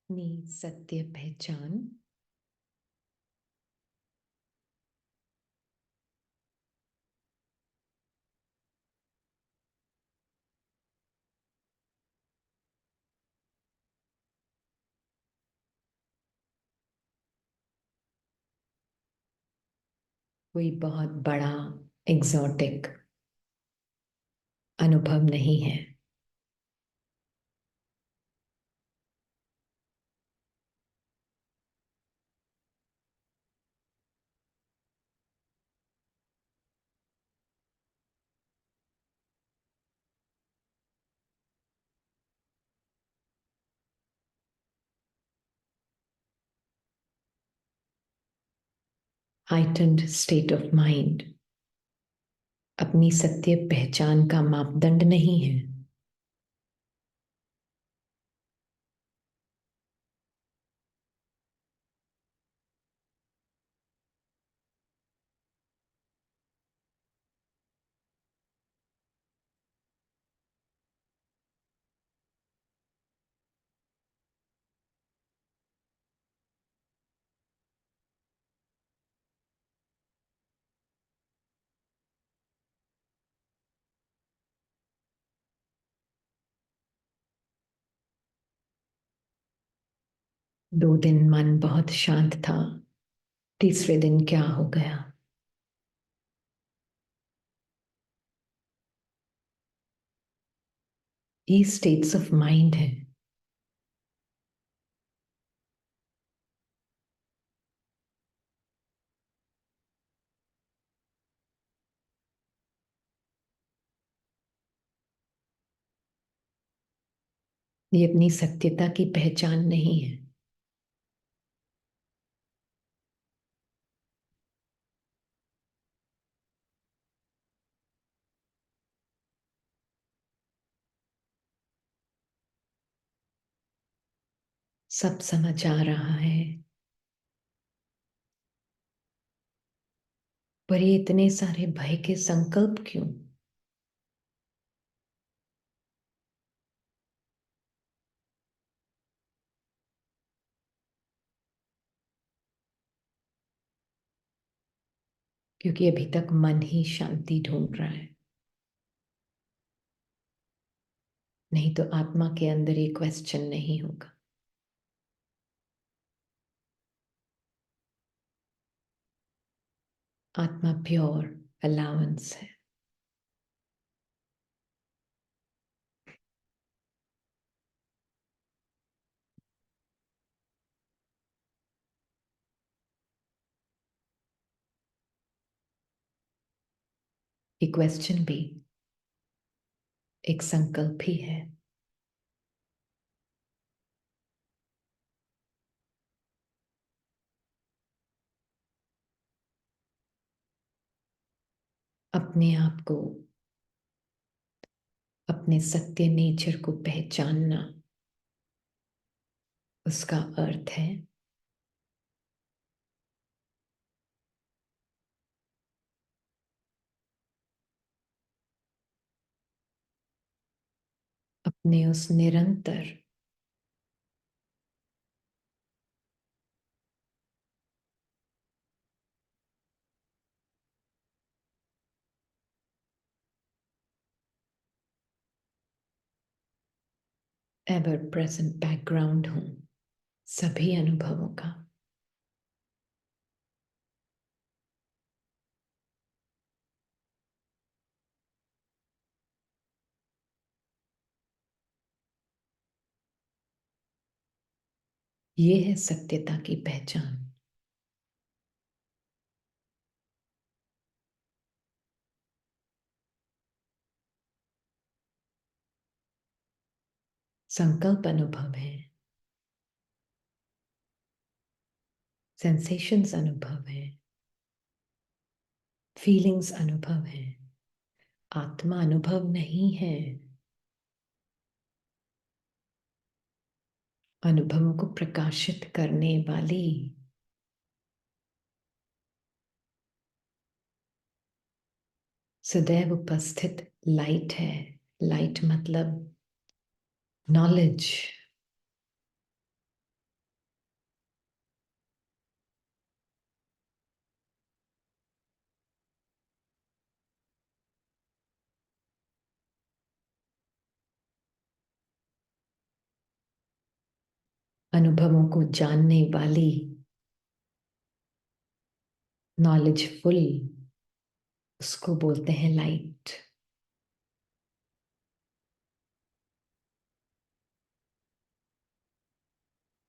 अपनी सत्य पहचान। कोई बहुत बड़ा एग्जॉटिक अनुभव नहीं है। हाइटेंड स्टेट ऑफ माइंड अपनी सत्य पहचान का मापदंड नहीं है। दो दिन मन बहुत शांत था। तीसरे दिन क्या हो गया? ये स्टेट्स ऑफ माइंड है। ये अपनी सत्यता की पहचान नहीं है। सब समझ आ रहा है, पर ये इतने सारे भय के संकल्प क्यों? क्योंकि अभी तक मन ही शांति ढूंढ रहा है। नहीं तो आत्मा के अंदर ये क्वेश्चन नहीं होगा। आत्मा प्योर अलाउंस है। ये क्वेश्चन भी एक संकल्प ही है। अपने आप को, अपने सत्य नेचर को पहचानना, उसका अर्थ है अपने उस निरंतर एवर प्रेजेंट बैकग्राउंड हूं सभी अनुभवों का। ये है सत्यता की पहचान। संकल्प अनुभव है, सेंसेशंस अनुभव है, फीलिंग्स अनुभव है। आत्मा अनुभव नहीं है। अनुभवों को प्रकाशित करने वाली सदैव उपस्थित लाइट है। लाइट मतलब नॉलेज। अनुभवों को जानने वाली, नॉलेजफुल, उसको बोलते हैं लाइट।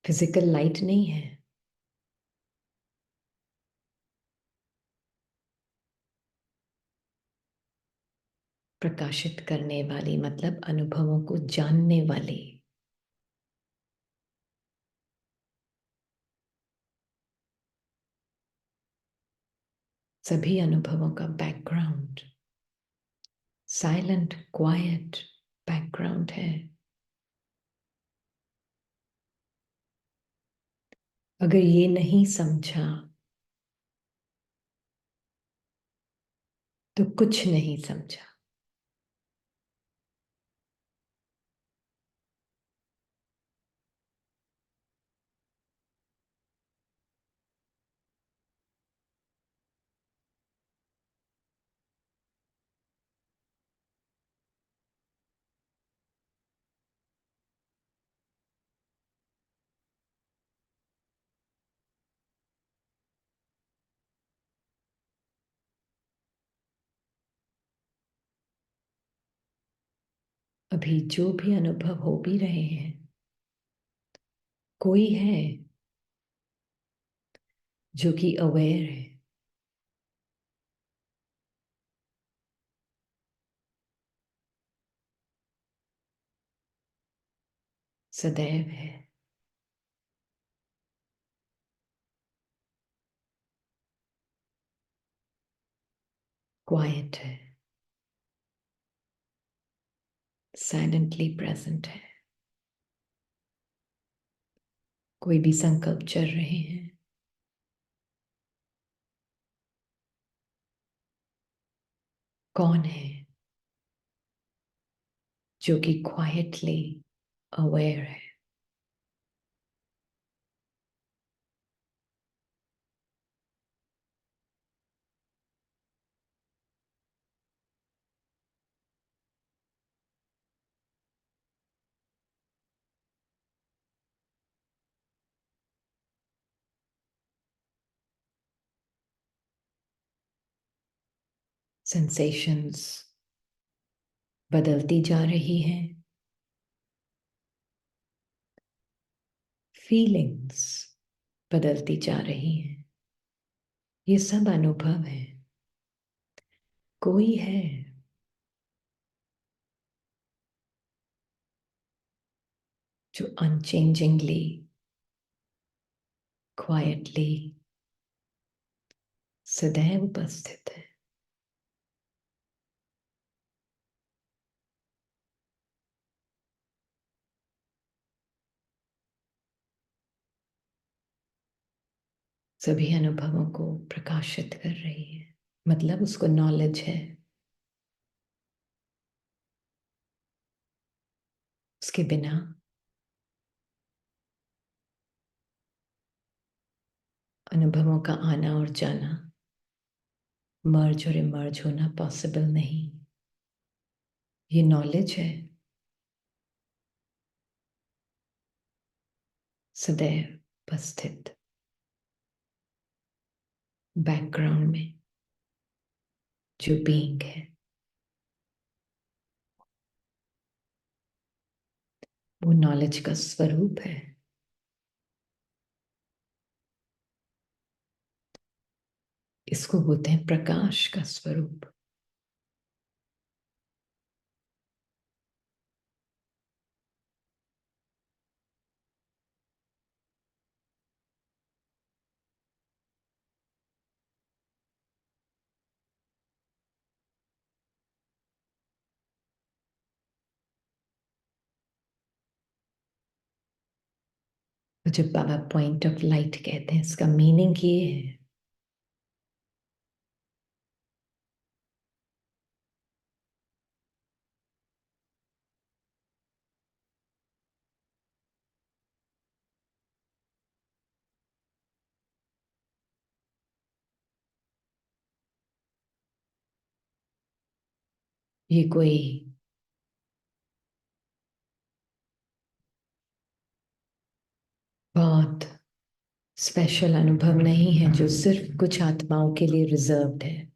फिजिकल लाइट नहीं है, प्रकाशित करने वाली मतलब अनुभवों को जानने वाली। सभी अनुभवों का बैकग्राउंड साइलेंट क्वाइट बैकग्राउंड है। अगर ये नहीं समझा तो कुछ नहीं समझा। अभी जो भी अनुभव हो भी रहे हैं, कोई है जो कि अवेयर है, सदैव है। क्वाइट है, साइलेंटली प्रेजेंट है। कोई भी संकल्प चल रहे हैं, कौन है जो कि क्वाइटली अवेयर है। सेंसेशंस बदलती जा रही हैं, फीलिंग्स बदलती जा रही हैं। ये सब अनुभव है। कोई है जो अनचेंजिंगली क्वाइटली सदैव उपस्थित है। सभी अनुभवों को प्रकाशित कर रही है, मतलब उसको नॉलेज है। उसके बिना अनुभवों का आना और जाना, मर्ज और इमर्ज होना पॉसिबल नहीं। ये नॉलेज है, सदैव उपस्थित बैकग्राउंड में जो बीइंग है, वो नॉलेज का स्वरूप है। इसको बोलते हैं प्रकाश का स्वरूप। तो जब बाबा पॉइंट ऑफ लाइट कहते हैं, इसका मीनिंग ये है ये कोई स्पेशल अनुभव नहीं है जो सिर्फ कुछ आत्माओं के लिए रिजर्व्ड है।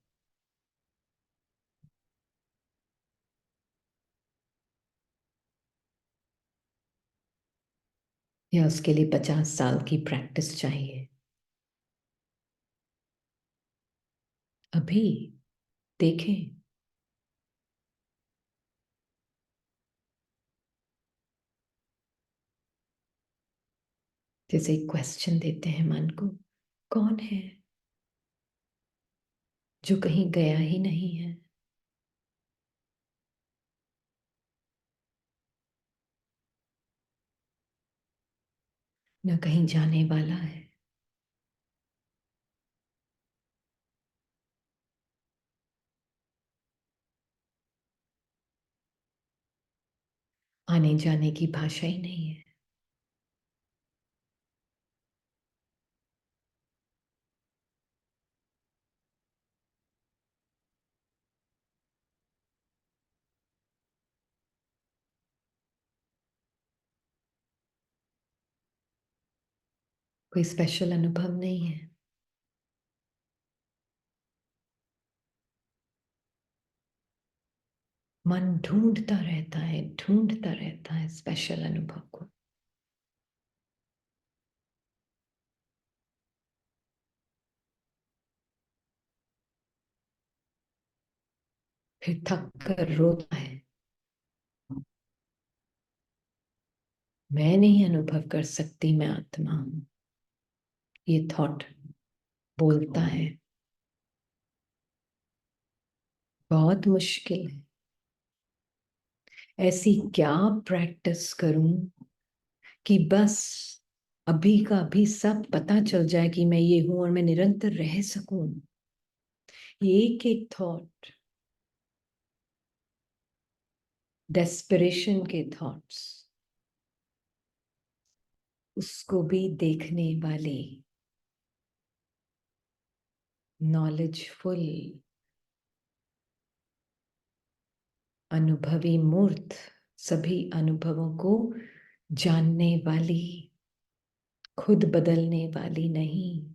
या उसके लिए 50 साल की प्रैक्टिस चाहिए। अभी देखें। जैसे एक क्वेश्चन देते हैं मन को, कौन है जो कहीं गया ही नहीं है? न कहीं जाने वाला है। आने जाने की भाषा ही नहीं है। कोई स्पेशल अनुभव नहीं है। मन ढूंढता रहता है स्पेशल अनुभव को। फिर थक कर रोता है, मैं नहीं अनुभव कर सकती, मैं आत्मा हूं। ये थॉट बोलता है। बहुत मुश्किल है। ऐसी क्या प्रैक्टिस करूं कि बस अभी का अभी सब पता चल जाए कि मैं ये हूं और मैं निरंतर रह सकूं। एक एक थॉट, डेस्परेशन के थॉट्स, उसको भी देखने वाली नॉलेजफुल अनुभवी मूर्त, सभी अनुभवों को जानने वाली, खुद बदलने वाली नहीं।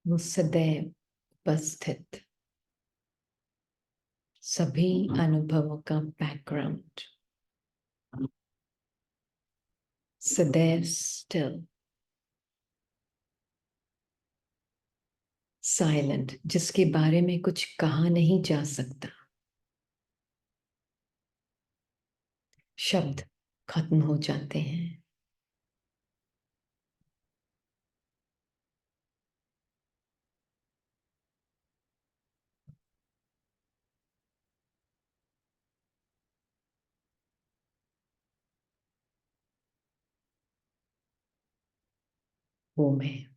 वो सदैव उपस्थित, सभी अनुभवों का बैकग्राउंड, सदैव स्टिल, साइलेंट, जिसके बारे में कुछ कहा नहीं जा सकता। शब्द खत्म हो जाते हैं। वो मैं।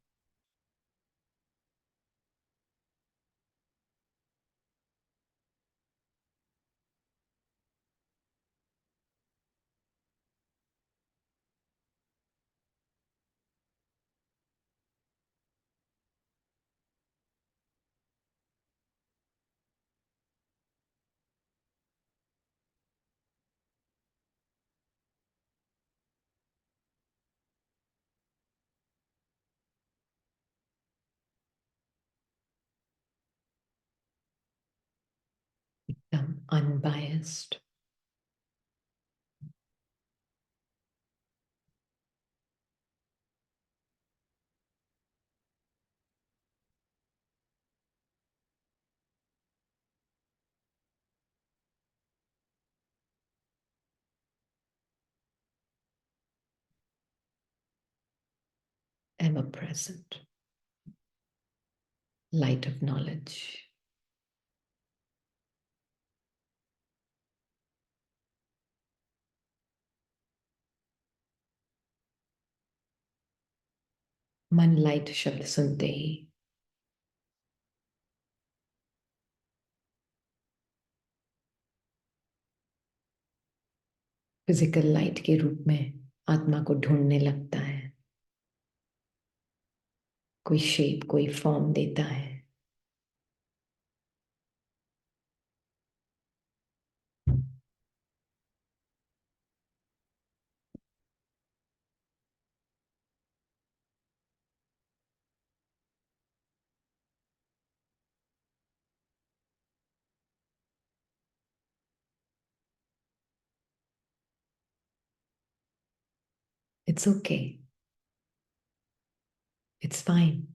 एकदम unbiased. Ever present, light of knowledge. मन लाइट शब्द सुनते ही फिजिकल लाइट के रूप में आत्मा को ढूंढने लगता है, कोई शेप, कोई फॉर्म देता है। It's okay, it's fine.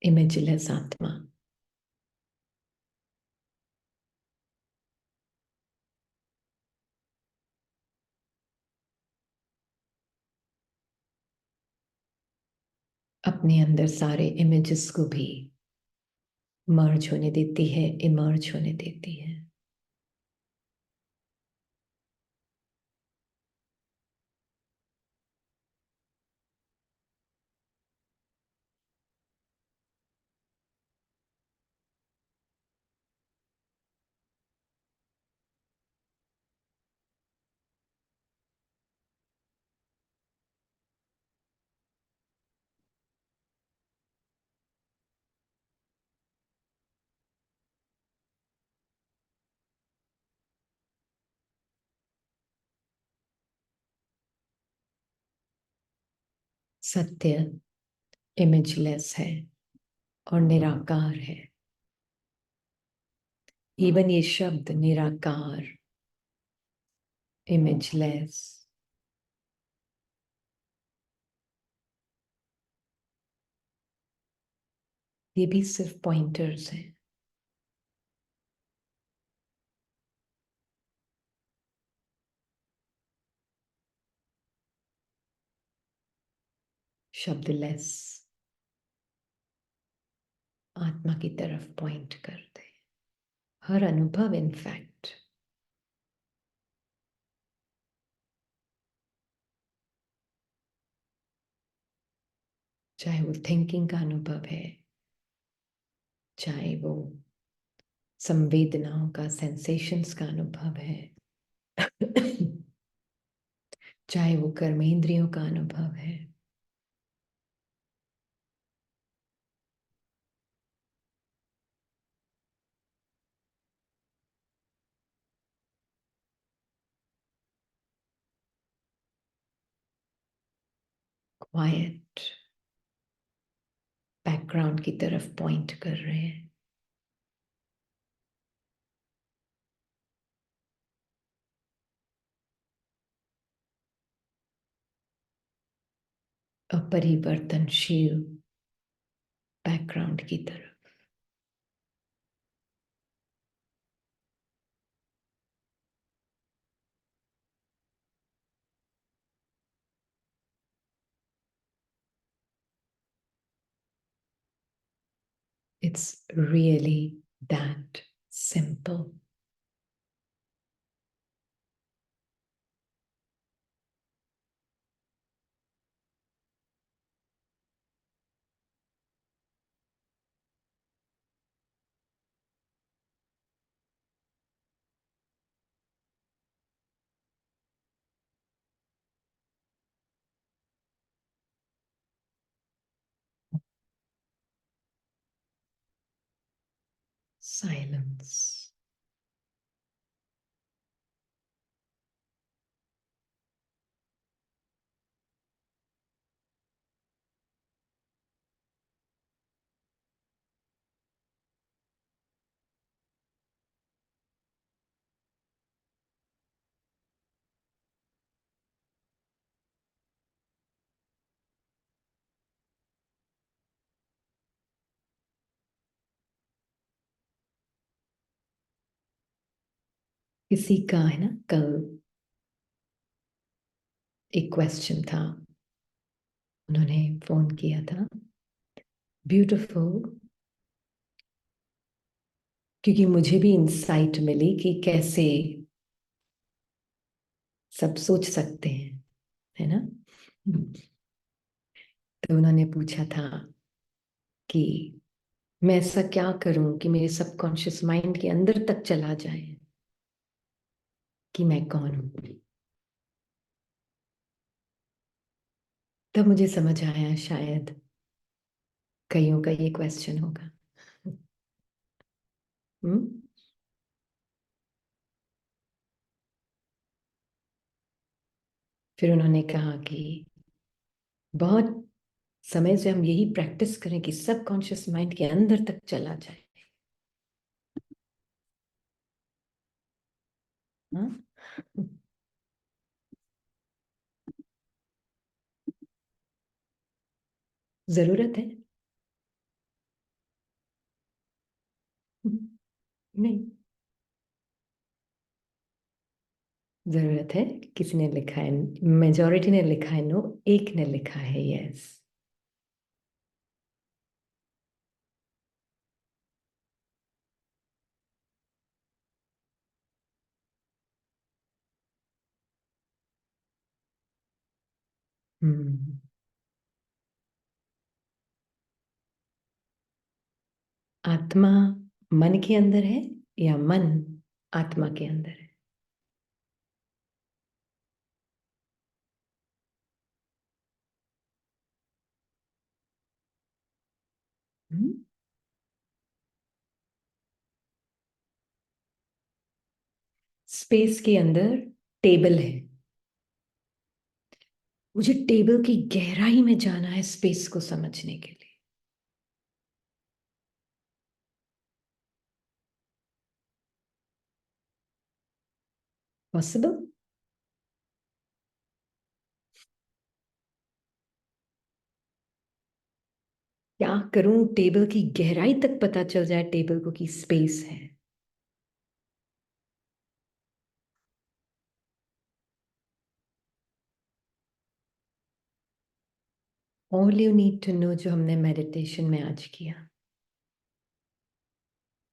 Imageless आत्मा अपने अंदर सारे इमेजेस को भी मर्ज होने देती है, इमर्ज होने देती है। सत्य इमेजलेस है और निराकार है। इवन ये शब्द निराकार, इमेजलेस, ये भी सिर्फ पॉइंटर्स हैं। शब्दलेस आत्मा की तरफ पॉइंट करते हैं। हर अनुभव इनफैक्ट, चाहे वो थिंकिंग का अनुभव है, चाहे वो संवेदनाओं का, सेंसेशंस का अनुभव है, चाहे वो कर्मेंद्रियों का अनुभव है, क्वाइट बैकग्राउंड की तरफ पॉइंट कर रहे हैं। अपरिवर्तनशील बैकग्राउंड की तरफ। It's really that simple. Silence. किसी का है ना, कल एक क्वेश्चन था, उन्होंने फोन किया था, ब्यूटीफुल, क्योंकि मुझे भी इंसाइट मिली कि कैसे सब सोच सकते हैं, है ना। तो उन्होंने पूछा था कि मैं ऐसा क्या करूं कि मेरे सबकॉन्शियस माइंड के अंदर तक चला जाए कि मैं कौन हूं। तब मुझे समझ आया शायद कईयों का ये क्वेश्चन होगा। हम्म। फिर उन्होंने कहा कि बहुत समय से हम यही प्रैक्टिस करें कि सबकॉन्शियस माइंड के अंदर तक चला जाए। हाँ? जरूरत है? नहीं। जरूरत है। किसी ने लिखा है, मेजॉरिटी ने लिखा है नो, एक ने लिखा है यस। हम्म। आत्मा मन के अंदर है या मन आत्मा के अंदर है? स्पेस के अंदर टेबल है। मुझे टेबल की गहराई में जाना है स्पेस को समझने के लिए। पॉसिबल? क्या करूं टेबल की गहराई तक पता चल जाए टेबल को कि स्पेस है? All you need to know जो हमने मेडिटेशन में आज किया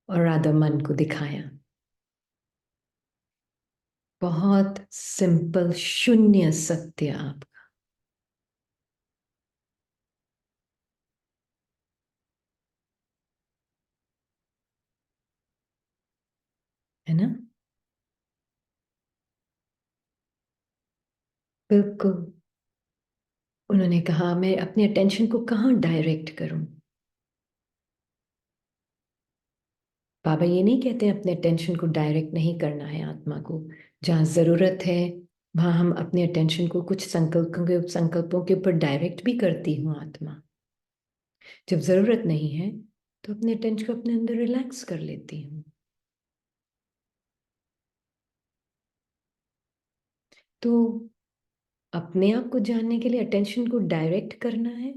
और राधा मन को दिखाया, बहुत सिंपल शून्य सत्य आप, है ना। बिल्कुल। उन्होंने कहा मैं अपने अटेंशन को कहाँ डायरेक्ट करूं। बाबा ये नहीं कहते अपने अटेंशन को डायरेक्ट नहीं करना है आत्मा को। जहाँ जरूरत है वहां हम अपने अटेंशन को कुछ संकल्पों के ऊपर डायरेक्ट भी करती हूँ आत्मा। जब जरूरत नहीं है तो अपने अटेंशन को अपने अंदर रिलैक्स कर लेती हूँ। तो अपने आप को जानने के लिए अटेंशन को डायरेक्ट करना है,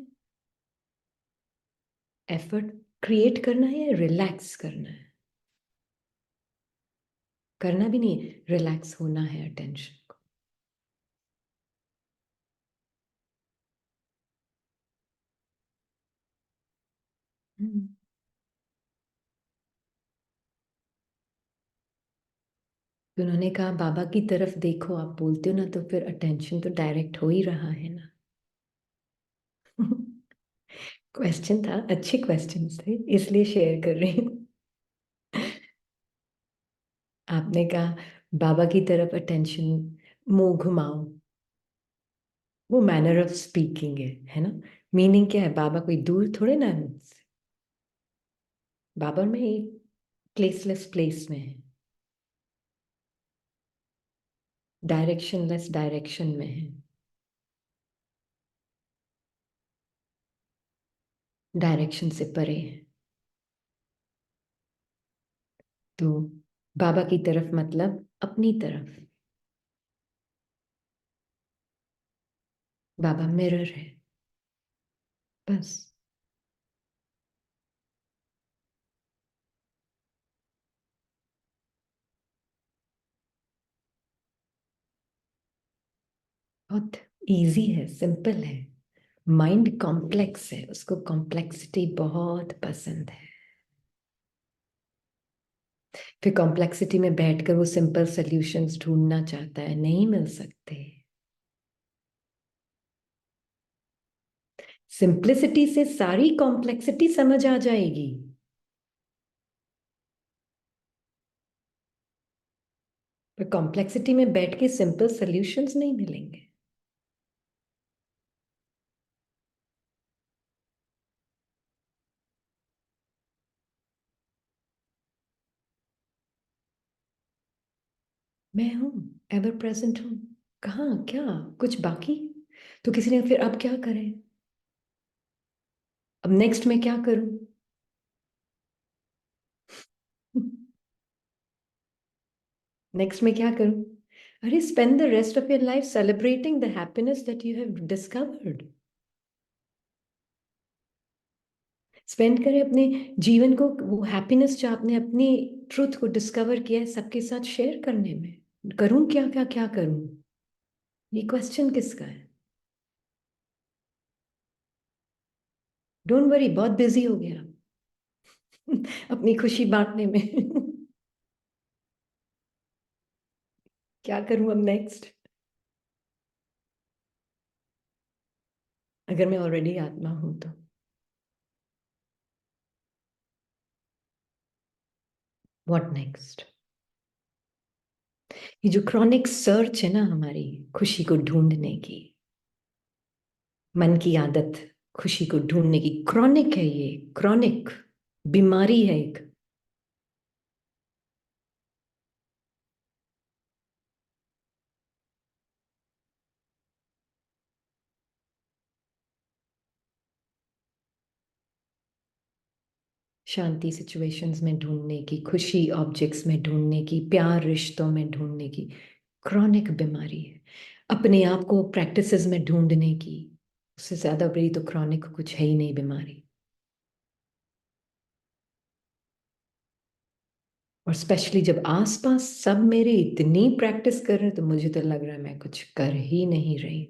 एफर्ट क्रिएट करना है या रिलैक्स करना है? करना भी नहीं, रिलैक्स होना है अटेंशन को। हम्म। तो उन्होंने कहा बाबा की तरफ देखो, आप बोलते हो ना तो फिर अटेंशन तो डायरेक्ट हो ही रहा है ना। क्वेश्चन था, अच्छे क्वेश्चन थे इसलिए शेयर कर रही हूँ। आपने कहा बाबा की तरफ अटेंशन मुंह घुमाओ, वो मैनर ऑफ स्पीकिंग है ना। मीनिंग क्या है, बाबा कोई दूर थोड़े ना है मुझसे। बाबा में एक प्लेसलेस प्लेस में है, डायरेक्शनलेस डायरेक्शन में है, डायरेक्शन से परे है। तो बाबा की तरफ मतलब अपनी तरफ। बाबा मिरर है, बस। बहुत इजी है, सिंपल है। माइंड कॉम्प्लेक्स है, उसको कॉम्प्लेक्सिटी बहुत पसंद है। फिर कॉम्प्लेक्सिटी में बैठकर वो सिंपल सॉल्यूशंस ढूंढना चाहता है, नहीं मिल सकते। सिंप्लिसिटी से सारी कॉम्प्लेक्सिटी समझ आ जाएगी। पर कॉम्प्लेक्सिटी में बैठ के सिंपल सॉल्यूशंस नहीं मिलेंगे। मैं हूं, एवर प्रेजेंट हूं। कहाँ, क्या कुछ बाकी? तो किसी ने फिर अब क्या करें, अब नेक्स्ट में क्या करूं? नेक्स्ट में क्या करूं? अरे, spend the rest of your life celebrating the happiness that you have discovered. Spend करें अपने जीवन को, वो हैप्पीनेस जो आपने अपनी ट्रुथ को डिस्कवर किया है, सबके साथ शेयर करने में। करूं क्या क्या क्या करूं? ये क्वेश्चन किसका है? डोंट वरी, बहुत बिजी हो गया अपनी खुशी बांटने में क्या करूं अब नेक्स्ट? अगर मैं ऑलरेडी आत्मा हूं तो व्हाट नेक्स्ट? ये जो क्रॉनिक सर्च है ना हमारी खुशी को ढूंढने की, मन की आदत खुशी को ढूंढने की, क्रॉनिक है, ये क्रॉनिक बीमारी है एक। शांति सिचुएशंस में ढूंढने की, खुशी ऑब्जेक्ट्स में ढूंढने की, प्यार रिश्तों में ढूंढने की क्रॉनिक बीमारी है। अपने आप को प्रैक्टिसेस में ढूंढने की, उससे ज्यादा बड़ी तो क्रॉनिक कुछ है ही नहीं बीमारी। और स्पेशली जब आसपास सब मेरे इतनी प्रैक्टिस कर रहे हैं तो मुझे तो लग रहा है मैं कुछ कर ही नहीं रही।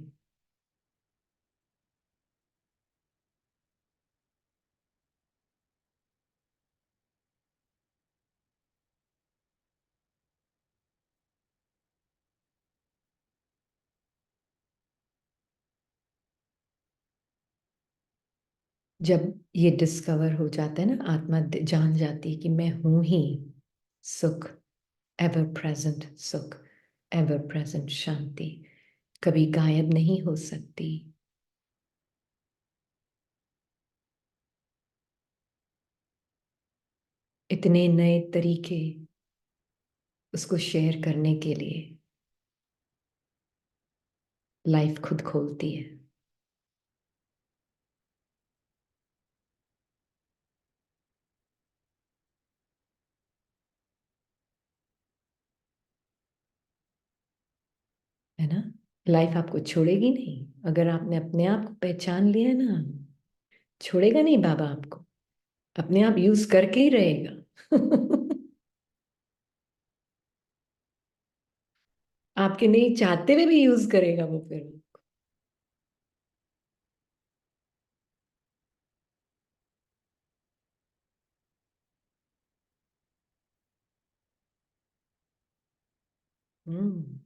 जब ये डिस्कवर हो जाता है ना, आत्मा जान जाती है कि मैं हूं ही सुख, एवर प्रेजेंट सुख, एवर प्रेजेंट शांति, कभी गायब नहीं हो सकती। इतने नए तरीके उसको शेयर करने के लिए लाइफ खुद खोलती है ना? लाइफ आपको छोड़ेगी नहीं। अगर आपने अपने आप को पहचान लिया है ना, छोड़ेगा नहीं बाबा आपको, अपने आप यूज करके ही रहेगा आपके नहीं चाहते हुए भी यूज करेगा वो फिर। हम्म।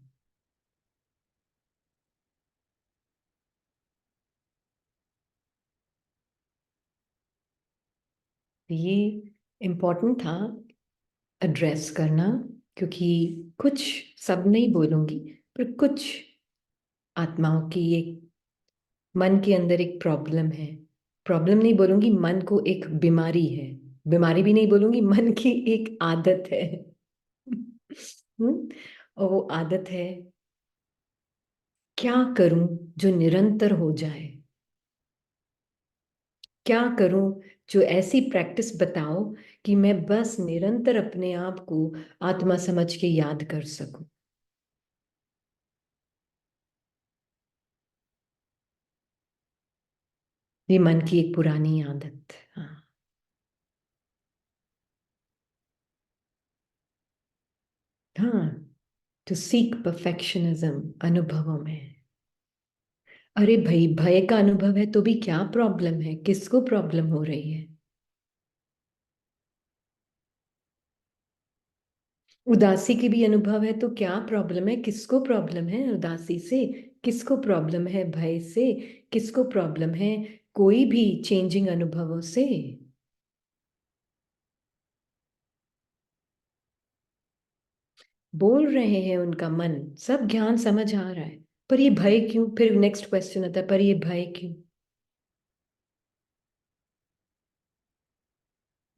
ये इम्पोर्टेंट था एड्रेस करना, क्योंकि कुछ, सब नहीं बोलूंगी, पर कुछ आत्माओं की एक मन के अंदर एक प्रॉब्लम है। प्रॉब्लम नहीं बोलूंगी, मन को एक बीमारी है। बीमारी भी नहीं बोलूंगी, मन की एक आदत है और वो आदत है, क्या करूं जो निरंतर हो जाए? क्या करूं जो ऐसी प्रैक्टिस बताओ कि मैं बस निरंतर अपने आप को आत्मा समझ के याद कर सकूं? ये मन की एक पुरानी आदत। हाँ, हाँ, टू सीक परफेक्शनिज्म अनुभवों में। अरे भाई, भय का अनुभव है तो भी क्या प्रॉब्लम है? किसको प्रॉब्लम हो रही है? उदासी की भी अनुभव है, तो क्या प्रॉब्लम है? किसको प्रॉब्लम है उदासी से? किसको प्रॉब्लम है भय से? किसको प्रॉब्लम है कोई भी चेंजिंग अनुभवों से? बोल रहे हैं उनका मन, सब ज्ञान समझ आ रहा है, पर ये भय क्यों? फिर नेक्स्ट क्वेश्चन आता है, पर ये भय क्यों?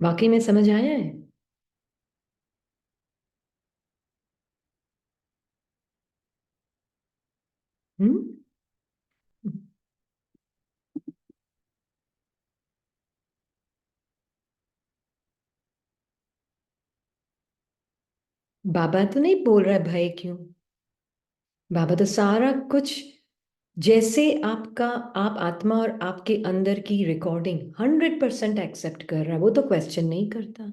वाकई में समझ आया है? हम्म। बाबा तो नहीं बोल रहा है भय क्यों। बाबा तो सारा कुछ, जैसे आपका, आप आत्मा और आपके अंदर की रिकॉर्डिंग 100% एक्सेप्ट कर रहा है, वो तो क्वेश्चन नहीं करता।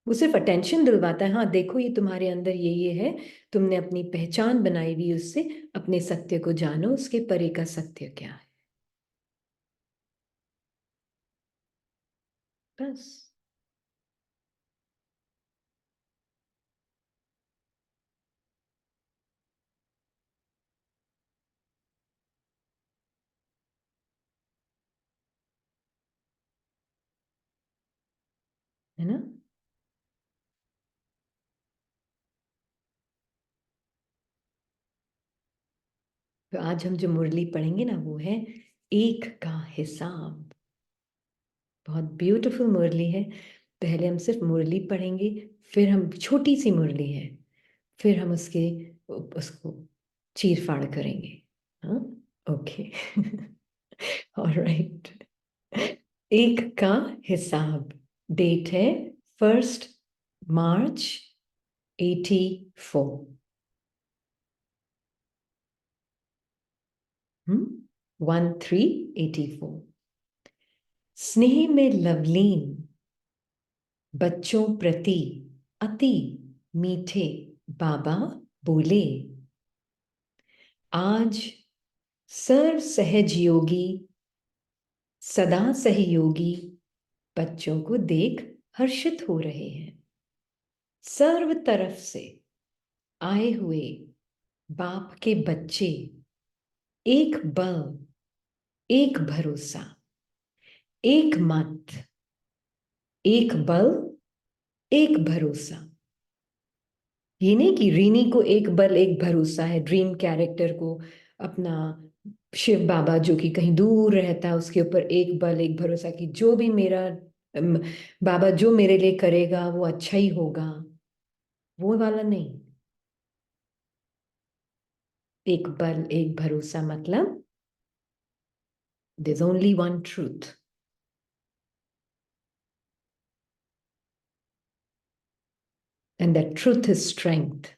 वो सिर्फ अटेंशन दिलवाता है, हाँ देखो ये तुम्हारे अंदर ये है, तुमने अपनी पहचान बनाई हुई उससे, अपने सत्य को जानो, उसके परे का सत्य क्या है, बस। है ना? तो आज हम जो मुरली पढ़ेंगे ना, वो है एक का हिसाब। बहुत ब्यूटीफुल मुरली है। पहले हम सिर्फ मुरली पढ़ेंगे, फिर हम, छोटी सी मुरली है, फिर हम उसको चीर फाड़ करेंगे। हाँ, ओके। ऑलराइट। एक का हिसाब। डेट है 1 मार्च 84। 1384। स्नेह में लवलीन बच्चों प्रति अति मीठे बाबा बोले, आज सर्व सहज योगी सदा सहयोगी बच्चों को देख हर्षित हो रहे हैं। सर्व तरफ से आए हुए बाप के बच्चे, एक बल, एक भरोसा, एक मत, एक बल, एक भरोसा। ये नहीं कि रीनी को एक बल एक भरोसा है, ड्रीम कैरेक्टर को अपना शिव बाबा जो कि कहीं दूर रहता है उसके ऊपर एक बल एक भरोसा कि जो भी मेरा अम, बाबा जो मेरे लिए करेगा वो अच्छा ही होगा, वो वाला नहीं। एक बल एक भरोसा मतलब there's only one truth, and that truth is strength।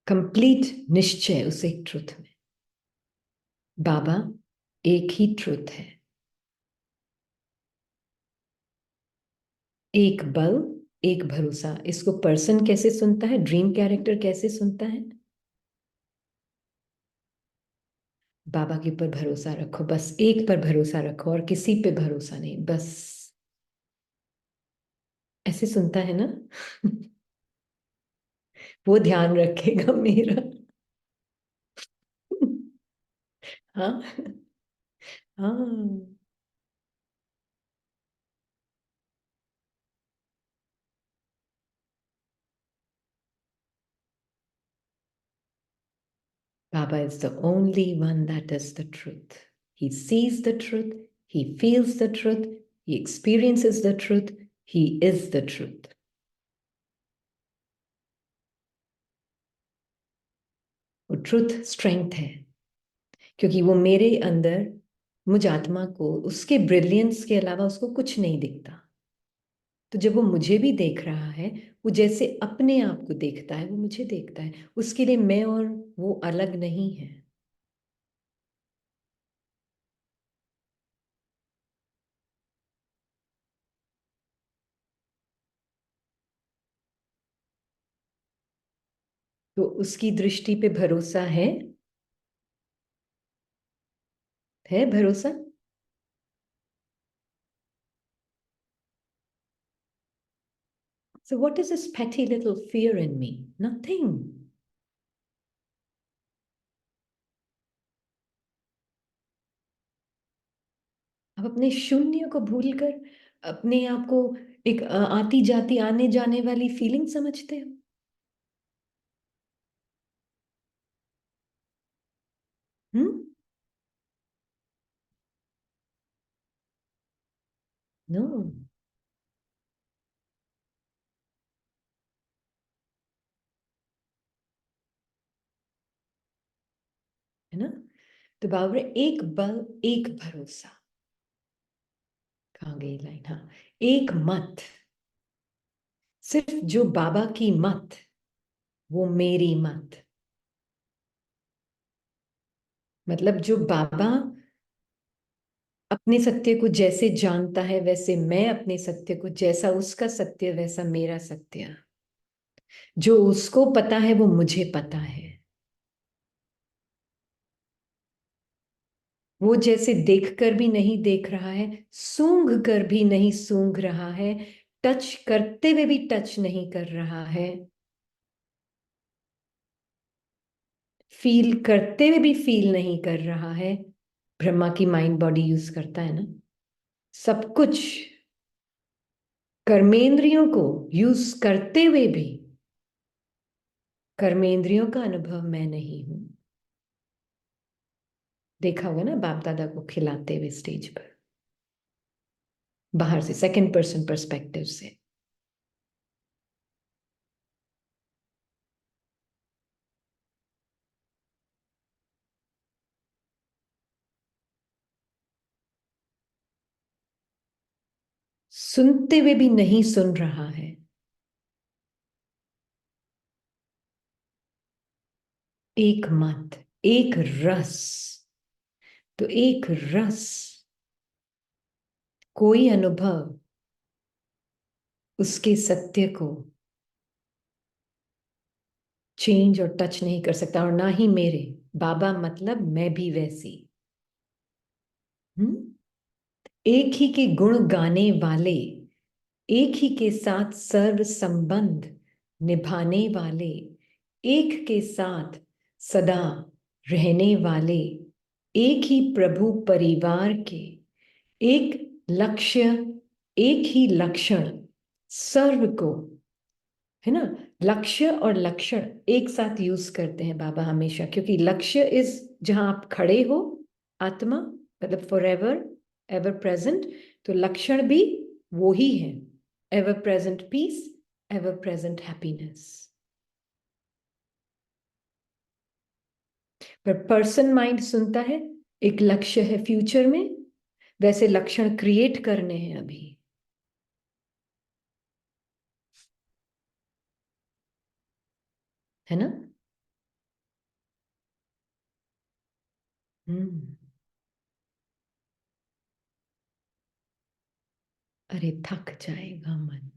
Complete निश्चय उस एक ट्रुथ में। बाबा एक ही ट्रुथ है। एक बल एक भरोसा। इसको पर्सन कैसे सुनता है, ड्रीम कैरेक्टर कैसे सुनता है? बाबा के ऊपर भरोसा रखो, बस एक पर भरोसा रखो और किसी पे भरोसा नहीं, बस। ऐसे सुनता है ना? वो ध्यान रखेगा मेरा। हाँ, हाँ। Baba is the only one that is the truth. He sees the truth, he feels the truth, he experiences the truth, he is the truth. वो ट्रुथ स्ट्रेंथ है, क्योंकि वो मेरे अंदर, मुझ आत्मा को उसके ब्रिलियंस के अलावा उसको कुछ नहीं दिखता। तो जब वो मुझे भी देख रहा है, वो जैसे अपने आप को देखता है वो मुझे देखता है, उसके लिए मैं और वो अलग नहीं है। तो उसकी दृष्टि पे भरोसा है भरोसा। So what is this petty little fear in me? Nothing. अब अपने शून्य को भूलकर अपने आप को एक आती जाती आने जाने वाली फीलिंग समझते हो? नो। है ना? तो बाबरे, एक बल एक भरोसा। कहाँ गई लाइन? हाँ, एक मत, सिर्फ जो बाबा की मत, वो मेरी मत। मतलब जो बाबा अपने सत्य को जैसे जानता है वैसे मैं अपने सत्य को, जैसा उसका सत्य वैसा मेरा सत्य। जो उसको पता है वो मुझे पता है। वो जैसे देखकर भी नहीं देख रहा है, सूंघ कर भी नहीं सूंघ रहा है, टच करते हुए भी टच नहीं कर रहा है, फील करते हुए भी फील नहीं कर रहा है। ब्रह्मा की माइंड बॉडी यूज करता है ना सब कुछ। कर्मेंद्रियों को यूज करते हुए भी कर्मेंद्रियों का अनुभव मैं नहीं हूं। देखा होगा ना बाप दादा को खिलाते हुए स्टेज पर, बाहर से सेकंड पर्सन पर्सपेक्टिव से। सुनते हुए भी नहीं सुन रहा है। एक मत, एक रस। तो एक रस, कोई अनुभव उसके सत्य को चेंज और टच नहीं कर सकता, और ना ही मेरे बाबा, मतलब मैं भी वैसी। एक ही के गुण गाने वाले, एक ही के साथ सर्व संबंध निभाने वाले, एक के साथ सदा रहने वाले, एक ही प्रभु परिवार के, एक लक्ष्य, एक ही लक्षण, सर्व को, है ना? लक्ष्य और लक्षण एक साथ यूज करते हैं बाबा हमेशा, क्योंकि लक्ष्य इज जहां आप खड़े हो, आत्मा, मतलब फॉर एवर, एवर प्रेजेंट। तो लक्षण भी वो ही है, ever present peace, ever present happiness. पर पर्सन माइंड सुनता है एक लक्ष्य है फ्यूचर में, वैसे लक्षण क्रिएट करने हैं अभी। है ना? हम्म। अरे थक जाएगा मन।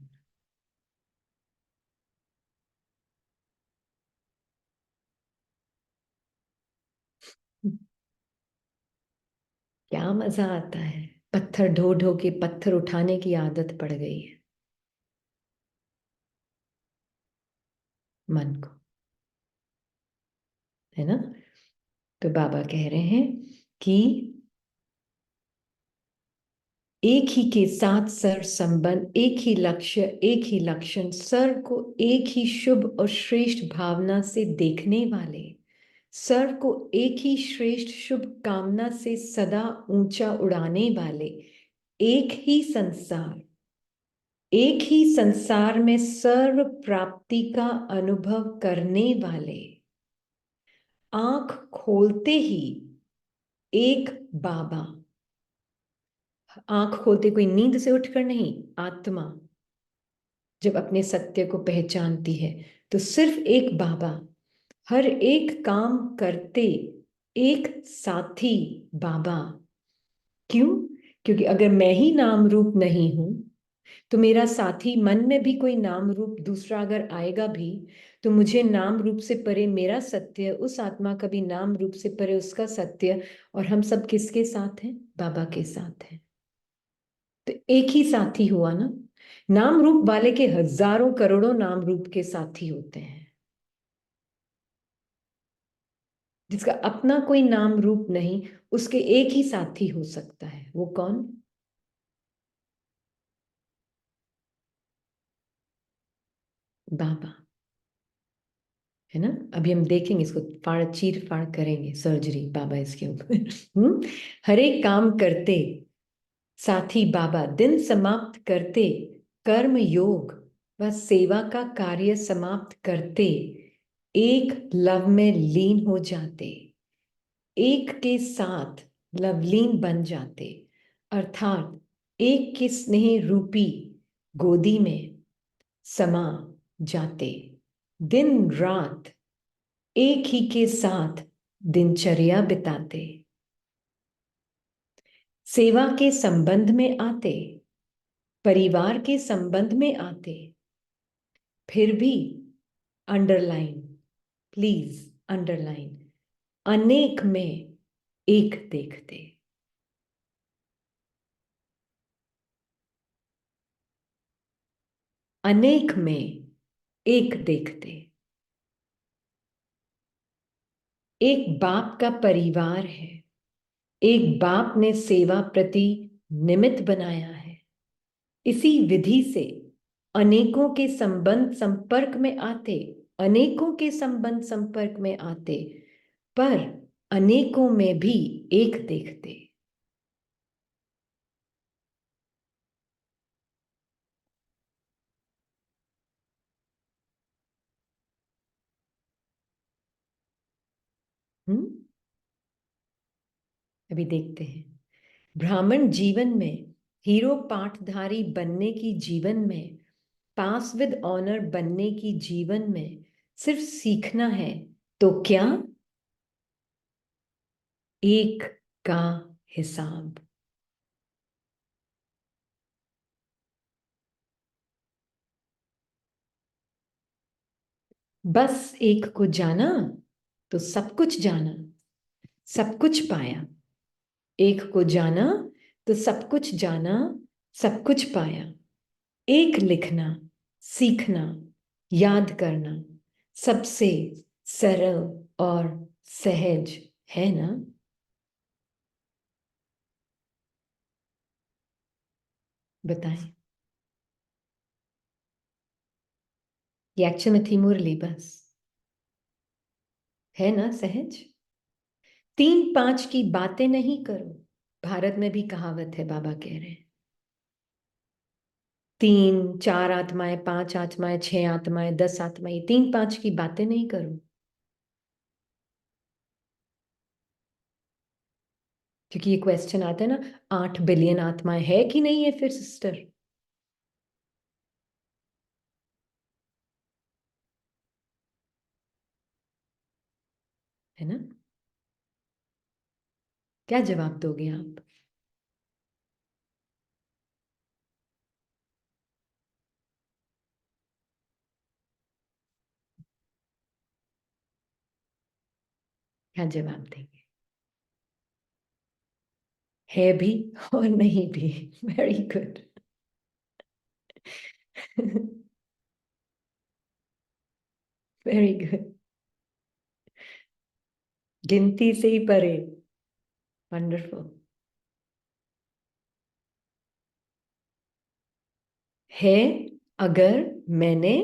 क्या मजा आता है, पत्थर ढो ढो के पत्थर उठाने की आदत पड़ गई है मन को। है ना? तो बाबा कह रहे हैं कि एक ही के साथ सर संबंध, एक ही लक्ष्य, एक ही लक्षण, सर्व को एक ही शुभ और श्रेष्ठ भावना से देखने वाले, सर्व को एक ही श्रेष्ठ शुभ कामना से सदा ऊंचा उड़ाने वाले, एक ही संसार, एक ही संसार में सर्व प्राप्ति का अनुभव करने वाले, आंख खोलते ही एक बाबा। आंख खोलते कोई नींद से उठकर नहीं, आत्मा जब अपने सत्य को पहचानती है तो सिर्फ एक बाबा, हर एक काम करते एक साथी बाबा। क्यों? क्योंकि अगर मैं ही नाम रूप नहीं हूं तो मेरा साथी मन में भी कोई नाम रूप दूसरा अगर आएगा भी, तो मुझे नाम रूप से परे मेरा सत्य, उस आत्मा का भी नाम रूप से परे उसका सत्य, और हम सब किसके साथ हैं? बाबा के साथ हैं। तो एक ही साथी हुआ ना। नाम रूप वाले के हजारों करोड़ों नाम रूप के साथी होते हैं। जिसका अपना कोई नाम रूप नहीं, उसके एक ही साथी हो सकता है। वो कौन? बाबा। है ना? अभी हम देखेंगे इसको, फाड़ चीर फाड़ करेंगे, सर्जरी बाबा इसके ऊपर। हर एक काम करते साथी बाबा, दिन समाप्त करते कर्म योग व सेवा का कार्य समाप्त करते, एक लव में लीन हो जाते, एक के साथ लवलीन बन जाते, अर्थात एक के स्नेह रूपी गोदी में समा जाते, दिन रात एक ही के साथ दिनचर्या बिताते, सेवा के संबंध में आते, परिवार के संबंध में आते, फिर भी अंडरलाइन, प्लीज अंडरलाइन, अनेक में एक देखते। अनेक में एक देखते। एक बाप का परिवार है, एक बाप ने सेवा प्रति निमित्त बनाया है। इसी विधि से अनेकों के संबंध संपर्क में आते, अनेकों के संबंध संपर्क में आते, पर अनेकों में भी एक देखते। हम्म, अभी देखते हैं। ब्राह्मण जीवन में हीरो पाठधारी बनने की जीवन में, पास विद ऑनर बनने की जीवन में सिर्फ सीखना है तो क्या? एक का हिसाब। बस एक को जाना तो सब कुछ जाना, सब कुछ पाया। एक को जाना तो सब कुछ जाना, सब कुछ पाया। एक लिखना, सीखना, याद करना सबसे सरल और सहज है ना? बताएं। ये एक्चुअल में थी मुरली बस। है ना सहज? 3-5 की बातें नहीं करो। भारत में भी कहावत है, बाबा कह रहे हैं 3-4 आत्माएं, 5 आत्माएं, 6 आत्माएं, 10 आत्माएं, 3-5 की बातें नहीं करो। क्योंकि ये क्वेश्चन आता है ना, 8 बिलियन आत्माएं है कि नहीं है फिर सिस्टर? है ना? क्या जवाब दोगे आप? क्या जवाब देंगे? है भी और नहीं भी। Very good. Very good. गिनती से ही परे। वंडरफुल। है अगर मैंने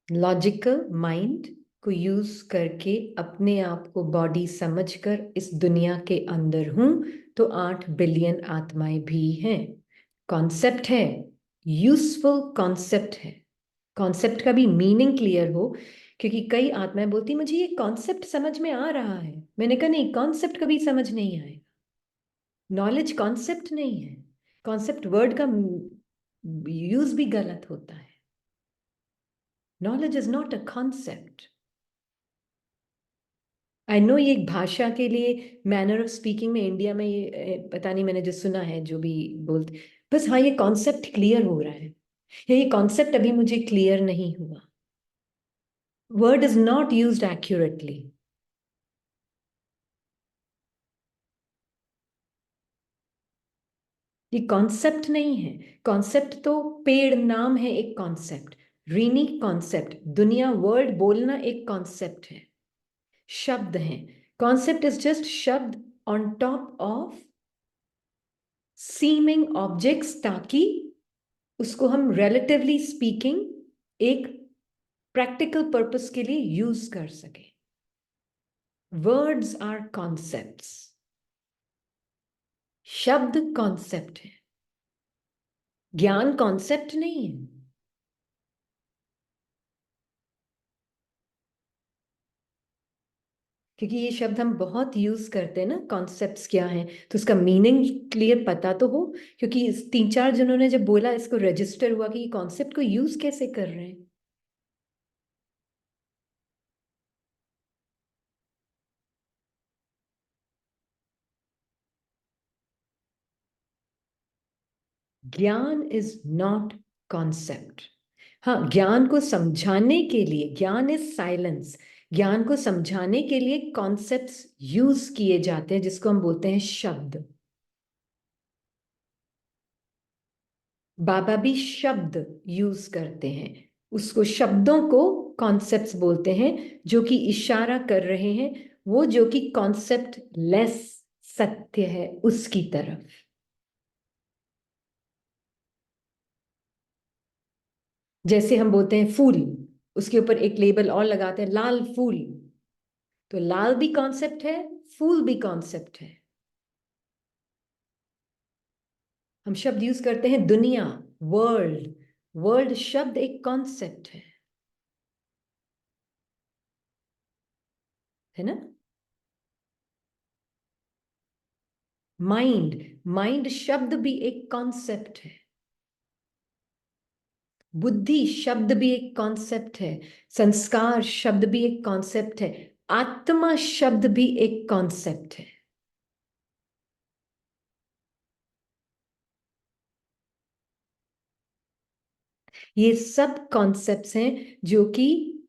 लॉजिकल माइंड को यूज करके अपने आप को बॉडी समझकर इस दुनिया के अंदर हूं, तो 8 बिलियन आत्माएं भी हैं। कॉन्सेप्ट है, यूजफुल कॉन्सेप्ट है। कॉन्सेप्ट का भी मीनिंग क्लियर हो, क्योंकि कई आत्माएं बोलती मुझे ये कॉन्सेप्ट समझ में आ रहा है। मैंने कहा नहीं, कॉन्सेप्ट कभी समझ नहीं आएगा। नॉलेज कॉन्सेप्ट नहीं है। कॉन्सेप्ट वर्ड का यूज भी गलत होता है। Knowledge is not a concept. I know ये भाषा के लिए, मैनर ऑफ स्पीकिंग में इंडिया में ये पता नहीं, मैंने जो सुना है जो भी बोलते, बस हाँ ये कॉन्सेप्ट क्लियर हो रहा है, या ये कॉन्सेप्ट अभी मुझे क्लियर नहीं हुआ। Word is not used accurately. ये कॉन्सेप्ट नहीं है। कॉन्सेप्ट तो पेड़ नाम है एक कॉन्सेप्ट, रीनी कॉन्सेप्ट, दुनिया वर्ड बोलना एक कॉन्सेप्ट है, शब्द है। कॉन्सेप्ट इज जस्ट शब्द on top of seeming objects, ताकि उसको हम रिलेटिवली स्पीकिंग एक प्रैक्टिकल पर्पस के लिए यूज कर सके। वर्ड्स आर कॉन्सेप्ट्स, शब्द कॉन्सेप्ट है, ज्ञान कॉन्सेप्ट नहीं है। क्योंकि ये शब्द हम बहुत यूज करते हैं ना, कॉन्सेप्ट्स क्या हैं, तो उसका मीनिंग क्लियर पता तो हो। क्योंकि तीन चार जनों ने जब बोला, इसको रजिस्टर हुआ कि ये कॉन्सेप्ट को यूज कैसे कर रहे हैं। ज्ञान इज नॉट कॉन्सेप्ट। हाँ, ज्ञान को समझाने के लिए, ज्ञान इज साइलेंस, ज्ञान को समझाने के लिए कॉन्सेप्ट्स यूज किए जाते हैं, जिसको हम बोलते हैं शब्द। बाबा भी शब्द यूज करते हैं, उसको शब्दों को कॉन्सेप्ट्स बोलते हैं, जो कि इशारा कर रहे हैं वो जो कि कॉन्सेप्ट लेस सत्य है उसकी तरफ। जैसे हम बोलते हैं फूल, उसके ऊपर एक लेबल और लगाते हैं, लाल फूल। तो लाल भी कॉन्सेप्ट है, फूल भी कॉन्सेप्ट है। हम शब्द यूज करते हैं दुनिया, वर्ल्ड। वर्ल्ड शब्द एक कॉन्सेप्ट है ना। माइंड, माइंड शब्द भी एक कॉन्सेप्ट है। बुद्धि शब्द भी एक कॉन्सेप्ट है। संस्कार शब्द भी एक कॉन्सेप्ट है। आत्मा शब्द भी एक कॉन्सेप्ट है। ये सब कॉन्सेप्ट्स हैं जो कि,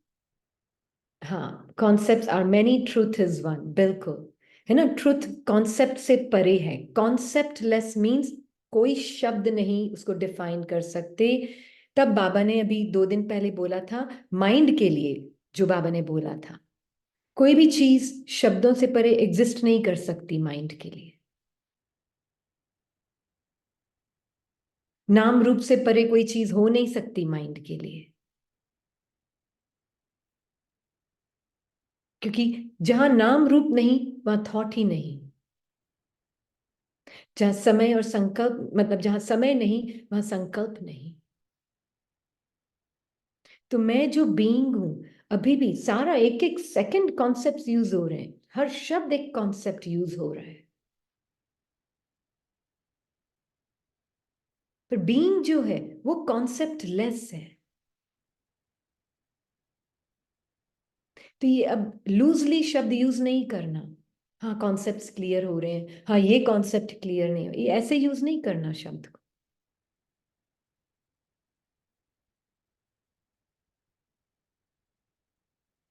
हाँ, concepts are many, truth is one, बिल्कुल है ना। ट्रूथ कॉन्सेप्ट से परे है। कॉन्सेप्ट लेस मीन्स कोई शब्द नहीं उसको डिफाइन कर सकते। तब बाबा ने अभी 2 दिन पहले बोला था, माइंड के लिए जो बाबा ने बोला था, कोई भी चीज शब्दों से परे एग्जिस्ट नहीं कर सकती माइंड के लिए। नाम रूप से परे कोई चीज हो नहीं सकती माइंड के लिए। क्योंकि जहां नाम रूप नहीं, वहां थॉट ही नहीं। जहां समय और संकल्प, मतलब जहां समय नहीं, वहां संकल्प नहीं। तो मैं जो बीइंग हूं, अभी भी सारा एक एक सेकंड कॉन्सेप्ट यूज हो रहे हैं, हर शब्द एक कॉन्सेप्ट यूज हो रहा है। पर बीइंग जो है वो कॉन्सेप्ट लेस है। तो ये अब लूजली शब्द यूज नहीं करना। हाँ, कॉन्सेप्ट्स क्लियर हो रहे हैं, हाँ ये कॉन्सेप्ट क्लियर नहीं हो, ये ऐसे यूज नहीं करना शब्द को,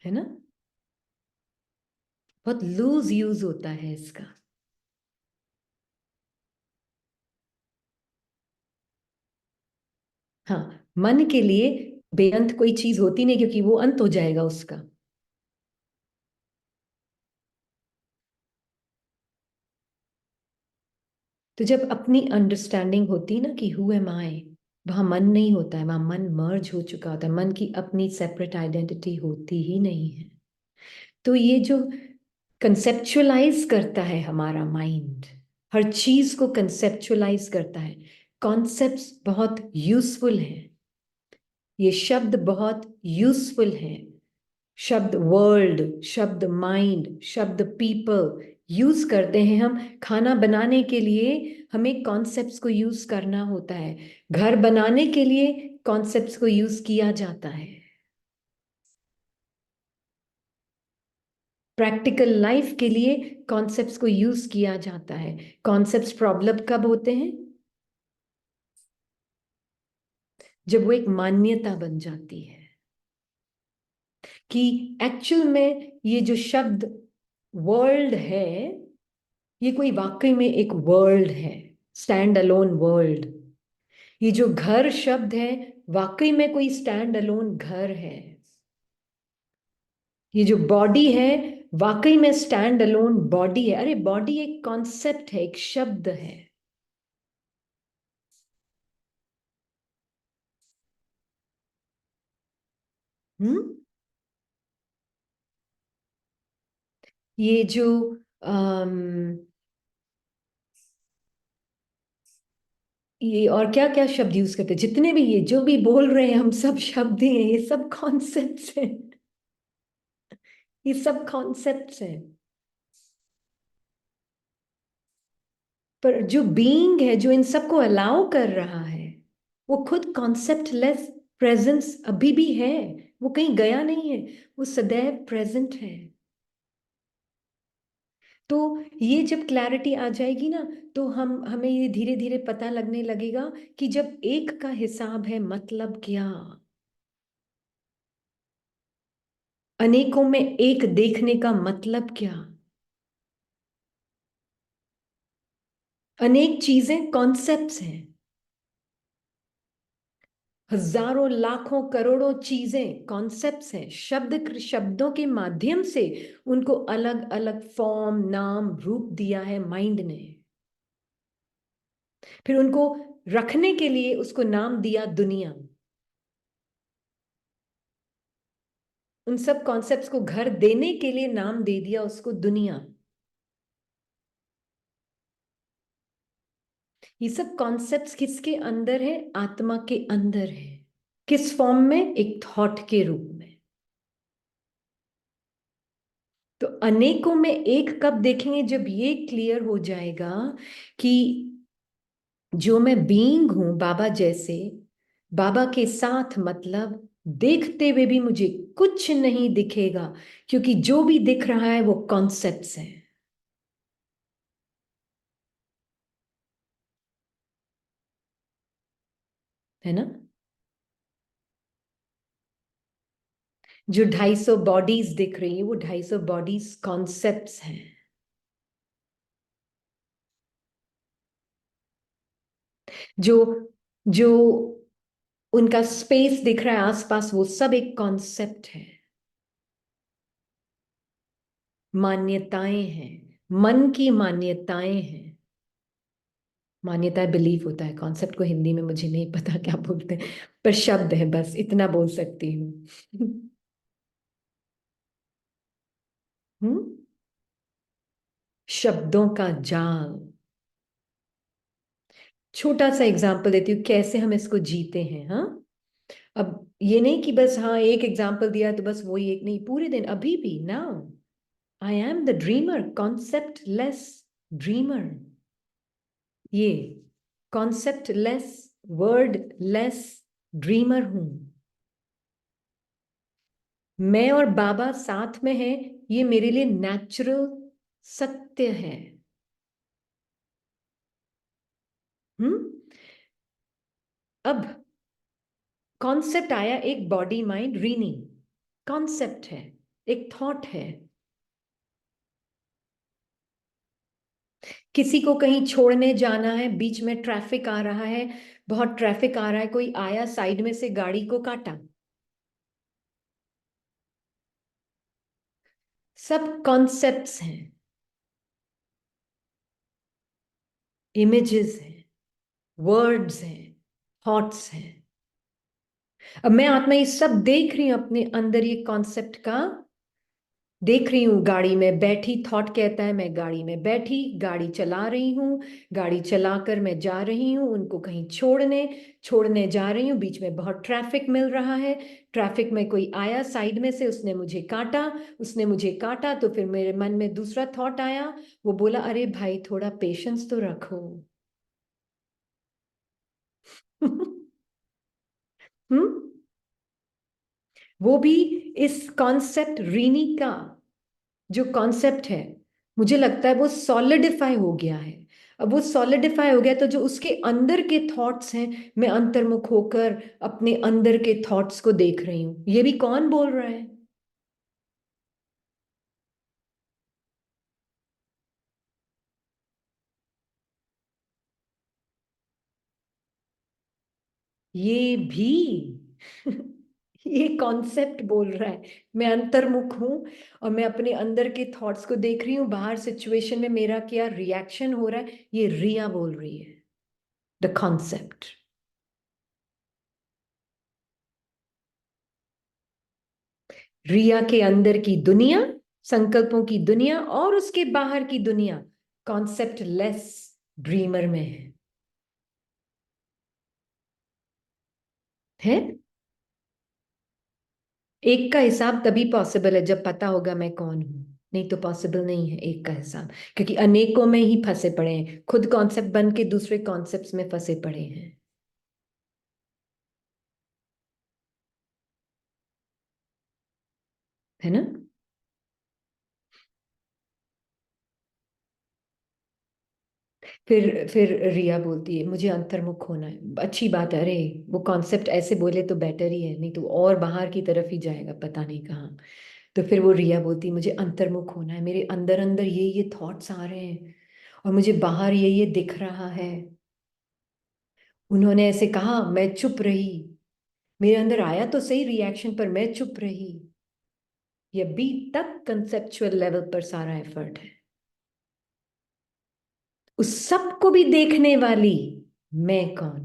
है ना। बहुत लूज यूज होता है इसका। हाँ, मन के लिए बेअंत कोई चीज होती नहीं, क्योंकि वो अंत हो जाएगा उसका। तो जब अपनी अंडरस्टैंडिंग होती है ना कि हु एम आई, वहां मन नहीं होता है, वहां मन मर्ज हो चुका होता है, मन की अपनी सेपरेट आइडेंटिटी होती ही नहीं है। तो ये जो कंसेप्चुअलाइज करता है हमारा माइंड, हर चीज को कंसेप्चुअलाइज करता है। कॉन्सेप्ट्स बहुत यूजफुल हैं, ये शब्द बहुत यूजफुल हैं। शब्द वर्ल्ड, शब्द माइंड, शब्द पीपल यूज करते हैं हम खाना बनाने के लिए। हमें कॉन्सेप्ट्स को यूज करना होता है। घर बनाने के लिए कॉन्सेप्ट्स को यूज किया जाता है। प्रैक्टिकल लाइफ के लिए कॉन्सेप्ट्स को यूज किया जाता है। कॉन्सेप्ट्स प्रॉब्लम कब होते हैं? जब वो एक मान्यता बन जाती है कि एक्चुअल में ये जो शब्द वर्ल्ड है, ये कोई वाकई में एक वर्ल्ड है। Stand alone world. ये जो घर शब्द है, वाकई में कोई स्टैंड अलोन घर है। ये जो बॉडी है, वाकई में स्टैंड अलोन बॉडी है। अरे बॉडी एक कॉन्सेप्ट है, एक शब्द है। हम्म। ये जो ये और क्या क्या शब्द यूज करते हैं, जितने भी ये जो भी बोल रहे हैं हम, सब शब्द ही हैं, ये सब कॉन्सेप्ट्स हैं। ये सब कॉन्सेप्ट्स हैं। पर जो बीइंग है, जो इन सबको अलाउ कर रहा है, वो खुद कॉन्सेप्ट लेस प्रेजेंस अभी भी है। वो कहीं गया नहीं है, वो सदैव प्रेजेंट है। तो ये जब क्लैरिटी आ जाएगी ना, तो हमें ये धीरे धीरे पता लगने लगेगा कि जब एक का हिसाब है, मतलब क्या। अनेकों में एक देखने का मतलब क्या। अनेक चीजें कॉन्सेप्ट्स हैं। हजारों लाखों करोड़ों चीजें कॉन्सेप्ट्स हैं। शब्दों के माध्यम से उनको अलग अलग फॉर्म, नाम, रूप दिया है माइंड ने। फिर उनको रखने के लिए उसको नाम दिया दुनिया। उन सब कॉन्सेप्ट्स को घर देने के लिए नाम दे दिया उसको दुनिया। ये सब कॉन्सेप्ट्स किसके अंदर है? आत्मा के अंदर है। किस फॉर्म में? एक थॉट के रूप में। तो अनेकों में एक कब देखेंगे? जब ये क्लियर हो जाएगा कि जो मैं बीइंग हूं बाबा जैसे, बाबा के साथ, मतलब देखते हुए भी मुझे कुछ नहीं दिखेगा, क्योंकि जो भी दिख रहा है वो कॉन्सेप्ट्स है। है ना? जो 250 बॉडीज दिख रही है, वो 250 बॉडीज कॉन्सेप्ट्स हैं। जो जो उनका स्पेस दिख रहा है आसपास, वो सब एक कॉन्सेप्ट है। मान्यताएं हैं, मन की मान्यताएं हैं। मान्यताएं बिलीव होता है, कॉन्सेप्ट को हिंदी में मुझे नहीं पता क्या बोलते हैं, पर शब्द है, बस इतना बोल सकती हूँ। हम्म। शब्दों का जाल। छोटा सा एग्जांपल देती हूँ कैसे हम इसको जीते हैं। हाँ, अब ये नहीं कि बस हाँ एक एग्जांपल दिया तो बस वही एक नहीं, पूरे दिन, अभी भी now I am the dreamer, conceptless dreamer. ये conceptless, wordless dreamer हूं। मैं और बाबा साथ में हैं, ये मेरे लिए नेचुरल सत्य है। हम्म। अब कॉन्सेप्ट आया, एक बॉडी माइंड रीनी, कॉन्सेप्ट है, एक थॉट है। किसी को कहीं छोड़ने जाना है, बीच में ट्रैफिक आ रहा है, बहुत ट्रैफिक आ रहा है, कोई आया साइड में से गाड़ी को काटा। सब कॉन्सेप्ट्स हैं, इमेजेस हैं, वर्ड्स हैं, थॉट्स हैं। अब मैं आत्मा ये सब देख रही हूं अपने अंदर, ये कॉन्सेप्ट का देख रही हूँ। गाड़ी में बैठी, थॉट कहता है मैं गाड़ी में बैठी, गाड़ी चला रही हूँ, गाड़ी चलाकर मैं जा रही हूँ उनको कहीं छोड़ने, छोड़ने जा रही हूँ, बीच में बहुत ट्रैफिक मिल रहा है, ट्रैफिक में कोई आया साइड में से, उसने मुझे काटा, उसने मुझे काटा, तो फिर मेरे मन में दूसरा थॉट आया, वो बोला अरे भाई थोड़ा पेशेंस तो रखो। हम्म। वो भी इस कॉन्सेप्ट रीनी का जो कॉन्सेप्ट है, मुझे लगता है वो सॉलिडिफाई हो गया है। अब वो सॉलिडिफाई हो गया तो जो उसके अंदर के थॉट्स हैं, मैं अंतर्मुख होकर अपने अंदर के थॉट्स को देख रही हूं। ये भी कौन बोल रहा है? ये भी ये कॉन्सेप्ट बोल रहा है मैं अंतर्मुख हूं और मैं अपने अंदर के थॉट्स को देख रही हूं, बाहर सिचुएशन में मेरा क्या रिएक्शन हो रहा है ये रिया बोल रही है। द कॉन्सेप्ट, रिया के अंदर की दुनिया, संकल्पों की दुनिया और उसके बाहर की दुनिया कॉन्सेप्ट लेस ड्रीमर में है। एक का हिसाब तभी पॉसिबल है जब पता होगा मैं कौन हूं, नहीं तो पॉसिबल नहीं है एक का हिसाब, क्योंकि अनेकों में ही फंसे पड़े हैं, खुद कॉन्सेप्ट बन के दूसरे कॉन्सेप्ट्स में फंसे पड़े हैं, है ना। फिर रिया बोलती है मुझे अंतर्मुख होना है, अच्छी बात है, अरे वो कॉन्सेप्ट ऐसे बोले तो बेटर ही है, नहीं तो और बाहर की तरफ ही जाएगा पता नहीं कहाँ। तो फिर वो रिया बोलती है मुझे अंतर्मुख होना है, मेरे अंदर अंदर ये थॉट्स आ रहे हैं और मुझे बाहर ये दिख रहा है। उन्होंने ऐसे कहा, मैं चुप रही, मेरे अंदर आया तो सही रिएक्शन पर मैं चुप रही। ये अभी तक कंसेप्चुअल लेवल पर सारा एफर्ट है, उस सबको भी देखने वाली मैं कौन।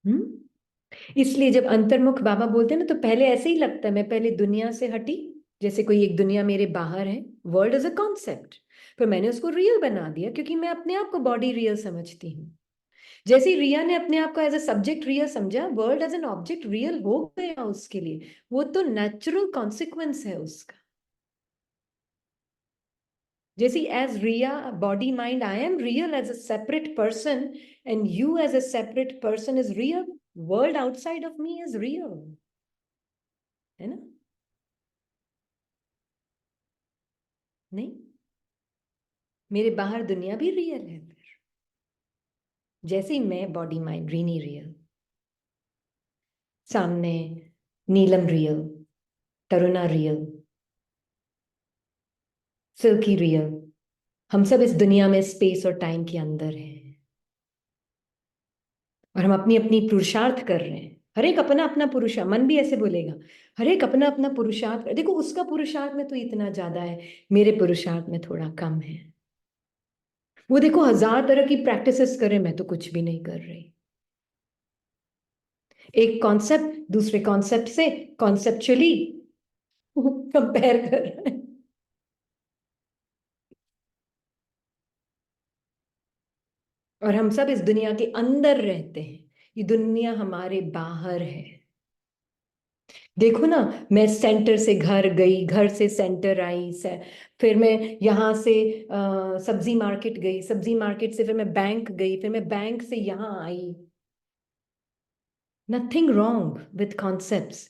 हम्म। इसलिए जब अंतर्मुख बाबा बोलते हैं ना तो पहले ऐसे ही लगता है, मैं पहले दुनिया से हटी, जैसे कोई एक दुनिया मेरे बाहर है, वर्ल्ड इज अ कॉन्सेप्ट, फिर मैंने उसको रियल बना दिया क्योंकि मैं अपने आप को बॉडी रियल समझती हूँ। जैसे ही रिया ने अपने आप को एज अ सब्जेक्ट रियल समझा, world as an object real हो गया उसके लिए, वो तो नेचुरल कॉन्सिक्वेंस है उसका। जैसे एज रिया body mind, I am real as a separate person and you as a separate person is real, world outside of me is real, है ना। नहीं, मेरे बाहर दुनिया भी रियल है फिर, जैसे ही मैं बॉडी माइंड रीनी रियल, सामने Neelam real, Taruna real, Silky real, हम सब इस दुनिया में स्पेस और टाइम के अंदर हैं और हम अपनी अपनी पुरुषार्थ कर रहे हैं, हर एक अपना अपना पुरुषार्थ, मन भी ऐसे बोलेगा, हर एक अपना अपना पुरुषार्थ देखो उसका पुरुषार्थ में तो इतना ज्यादा है, मेरे पुरुषार्थ में थोड़ा कम है। वो देखो हजार तरह की प्रैक्टिसेस करे, मैं तो कुछ भी नहीं कर रही। एक कॉन्सेप्ट दूसरे कॉन्सेप्ट से कॉन्सेप्चुअली कंपेयर कर रहे हैं, और हम सब इस दुनिया के अंदर रहते हैं, ये दुनिया हमारे बाहर है। देखो ना, मैं सेंटर से घर गई, घर से सेंटर आई से, फिर मैं यहाँ से सब्जी मार्केट गई, सब्जी मार्केट से फिर मैं बैंक गई, फिर मैं बैंक से यहाँ आई। Nothing wrong with concepts,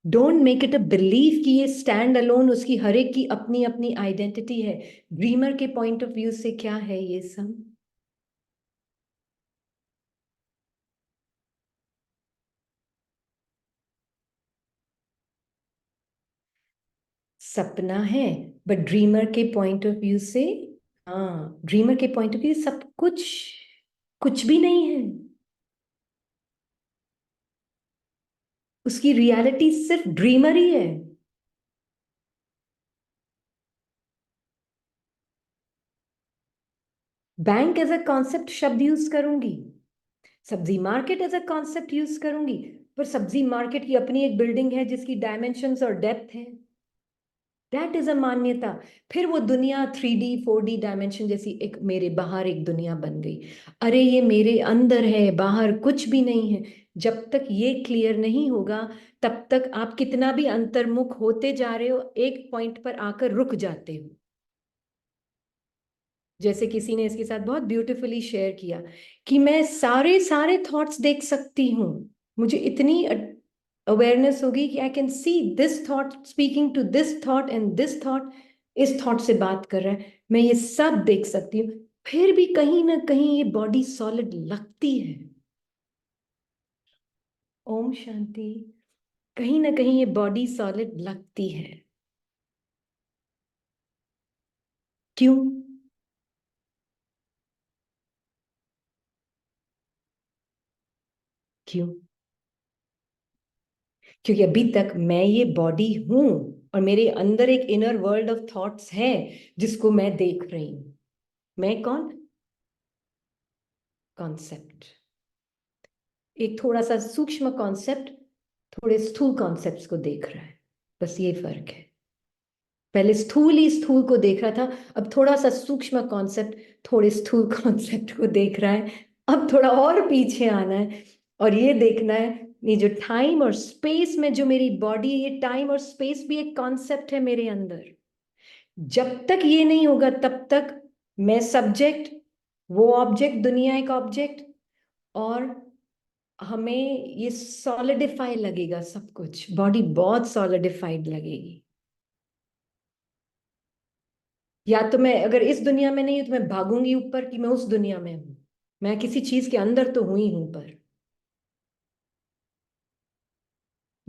don't make it a believe कि ये स्टैंड अलोन, उसकी हर एक की अपनी अपनी आइडेंटिटी है। ड्रीमर के पॉइंट ऑफ व्यू से क्या है ये सब, सपना है, बट ड्रीमर के पॉइंट ऑफ व्यू से, हाँ ड्रीमर के पॉइंट ऑफ व्यू सब कुछ कुछ भी नहीं है, उसकी रियलिटी सिर्फ ड्रीमर ही है। बैंक एज अ कॉन्सेप्ट शब्द यूज करूंगी, सब्जी market as a concept use करूंगी, पर सब्जी मार्केट की अपनी एक बिल्डिंग है जिसकी डायमेंशंस और डेप्थ है, दैट इज अ मान्यता। फिर वो दुनिया 3D 4D डायमेंशन जैसी एक मेरे बाहर एक दुनिया बन गई, अरे ये मेरे अंदर है बाहर कुछ भी नहीं है। जब तक ये क्लियर नहीं होगा तब तक आप कितना भी अंतर्मुख होते जा रहे हो, एक पॉइंट पर आकर रुक जाते हो। जैसे किसी ने इसके साथ बहुत ब्यूटीफुली शेयर किया कि मैं सारे सारे थॉट्स देख सकती हूँ, मुझे इतनी अवेयरनेस होगी कि I can see this thought speaking to this thought and this thought इस थॉट से बात कर रहा है, मैं ये सब देख सकती हूँ। फिर भी कहीं ना कहीं ये बॉडी सॉलिड लगती है। ओम शांति। कहीं ना कहीं ये बॉडी सॉलिड लगती है, क्यों? क्यों? क्योंकि अभी तक मैं ये बॉडी हूं और मेरे अंदर एक इनर वर्ल्ड ऑफ थॉट्स है जिसको मैं देख रही हूं। मैं कौन? कॉन्सेप्ट। एक थोड़ा सा सूक्ष्म कॉन्सेप्ट थोड़े स्थूल कॉन्सेप्ट्स को देख रहा है, बस ये फर्क है। पहले स्थूल ही स्थूल को देख रहा था, अब थोड़ा सा सूक्ष्म कॉन्सेप्ट थोड़े स्थूल कॉन्सेप्ट को देख रहा है। अब थोड़ा और पीछे आना है और ये देखना है, ये जो टाइम और स्पेस में जो मेरी बॉडी है, ये टाइम और स्पेस भी एक कॉन्सेप्ट है मेरे अंदर। जब तक ये नहीं होगा तब तक मैं सब्जेक्ट, वो ऑब्जेक्ट, दुनिया एक ऑब्जेक्ट, और हमें ये सॉलिडिफाई लगेगा सब कुछ, बॉडी बहुत सॉलिडिफाइड लगेगी। या तो मैं अगर इस दुनिया में नहीं हूं तो मैं भागूंगी ऊपर कि मैं उस दुनिया में हूं। मैं किसी चीज के अंदर तो हुई हूं, पर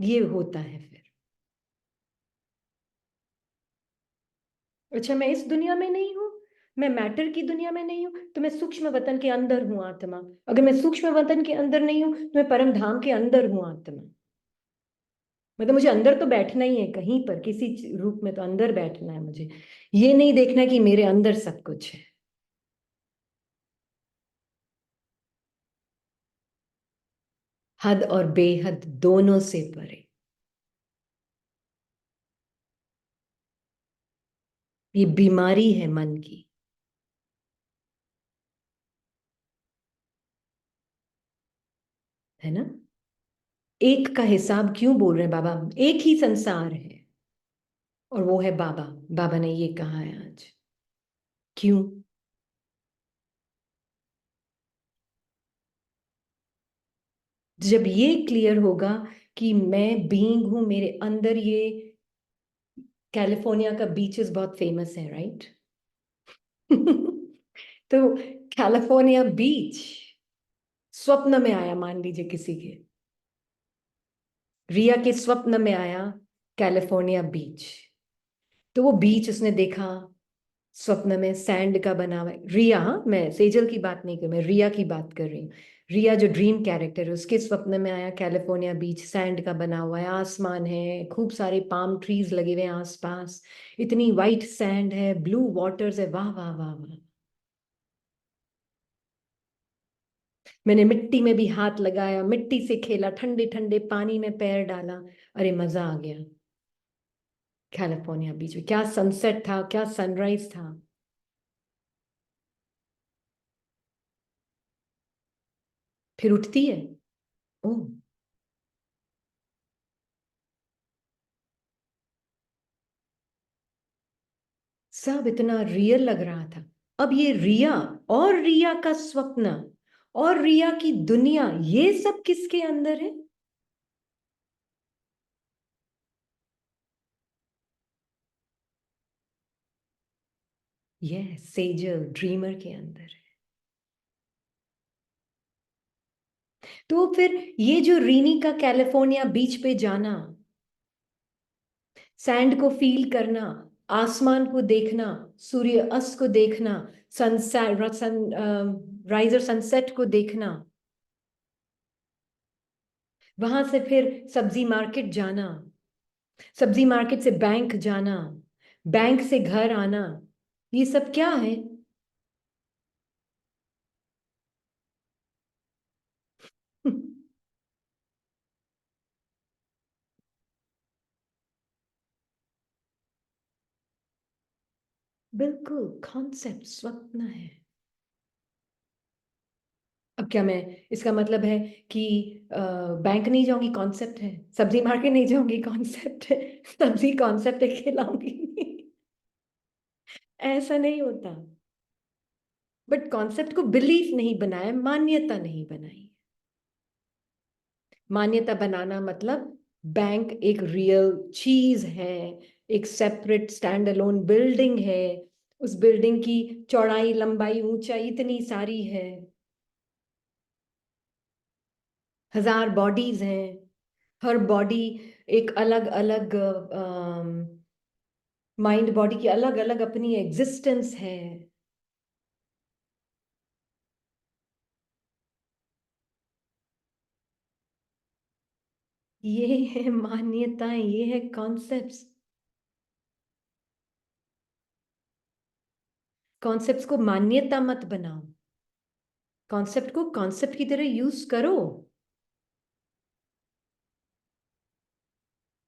ये होता है फिर। अच्छा, मैं इस दुनिया में नहीं हूं, मैं मैटर की दुनिया में नहीं हूं, तो मैं सूक्ष्म वतन के अंदर हूं आत्मा। अगर मैं सूक्ष्म वतन के अंदर नहीं हूं तो मैं परम धाम के अंदर हूं आत्मा। मतलब मुझे अंदर तो बैठना ही है, कहीं पर किसी रूप में तो अंदर बैठना है मुझे। ये नहीं देखना कि मेरे अंदर सब कुछ है। हद और बेहद दोनों से परे। ये बीमारी है मन की। है ना? एक का हिसाब क्यों बोल रहे हैं बाबा? एक ही संसार है और वो है बाबा। बाबा ने ये कहा है आज। क्यों? जब ये क्लियर होगा कि मैं बीइंग हूं, मेरे अंदर ये, कैलिफोर्निया का बीचेस बहुत फेमस है, राइट? तो कैलिफोर्निया बीच स्वप्न में आया, मान लीजिए किसी के, रिया के स्वप्न में आया कैलिफोर्निया बीच। तो वो बीच उसने देखा, स्वप्न में सैंड का बना हुआ है। रिया, हाँ, मैं सेजल की बात नहीं कर, मैं रिया की बात कर रही हूँ। रिया जो ड्रीम कैरेक्टर है, उसके स्वप्न में आया कैलिफोर्निया बीच, सैंड का बना हुआ है, आसमान है, खूब सारे पाम ट्रीज लगे हुए हैं आसपास, इतनी वाइट सैंड है, ब्लू वाटर्स है, वाह वाह वाह वाह। मैंने मिट्टी में भी हाथ लगाया, मिट्टी से खेला, ठंडे ठंडे पानी में पैर डाला, अरे मजा आ गया। कैलिफोर्निया बीच में क्या सनसेट था, क्या सनराइज था। फिर उठती है। ओ, सब इतना रियल लग रहा था। अब ये रिया और रिया का स्वप्न और रिया की दुनिया, ये सब किसके अंदर है? ये सेजल ड्रीमर के अंदर है। तो फिर ये जो रीनी का कैलिफोर्निया बीच पे जाना, सैंड को फील करना, आसमान को देखना, सूर्य अस्त को देखना, सनसेट, सन राइज और सनसेट को देखना, वहां से फिर सब्जी मार्केट जाना, सब्जी मार्केट से बैंक जाना, बैंक से घर आना, ये सब क्या है? बिल्कुल कॉन्सेप्ट स्वप्न है। अब क्या मैं, इसका मतलब है कि बैंक नहीं जाऊंगी, कॉन्सेप्ट है, सब्जी मार्केट नहीं जाऊंगी, कॉन्सेप्ट है, सब्जी कॉन्सेप्ट है, खिलाऊंगी नहीं। ऐसा नहीं होता। बट कॉन्सेप्ट को बिलीफ नहीं बनाया, मान्यता नहीं बनाई। मान्यता बनाना मतलब बैंक एक रियल चीज है, एक सेपरेट स्टैंड अलोन बिल्डिंग है, उस बिल्डिंग की चौड़ाई लंबाई ऊंचाई इतनी सारी है, हजार बॉडीज हैं, हर बॉडी एक अलग अलग माइंड बॉडी की अलग अलग अपनी एग्जिस्टेंस है। ये है मान्यताएं, ये है कॉन्सेप्ट्स। कॉन्सेप्ट्स को मान्यता मत बनाओ, कॉन्सेप्ट को कॉन्सेप्ट की तरह यूज करो।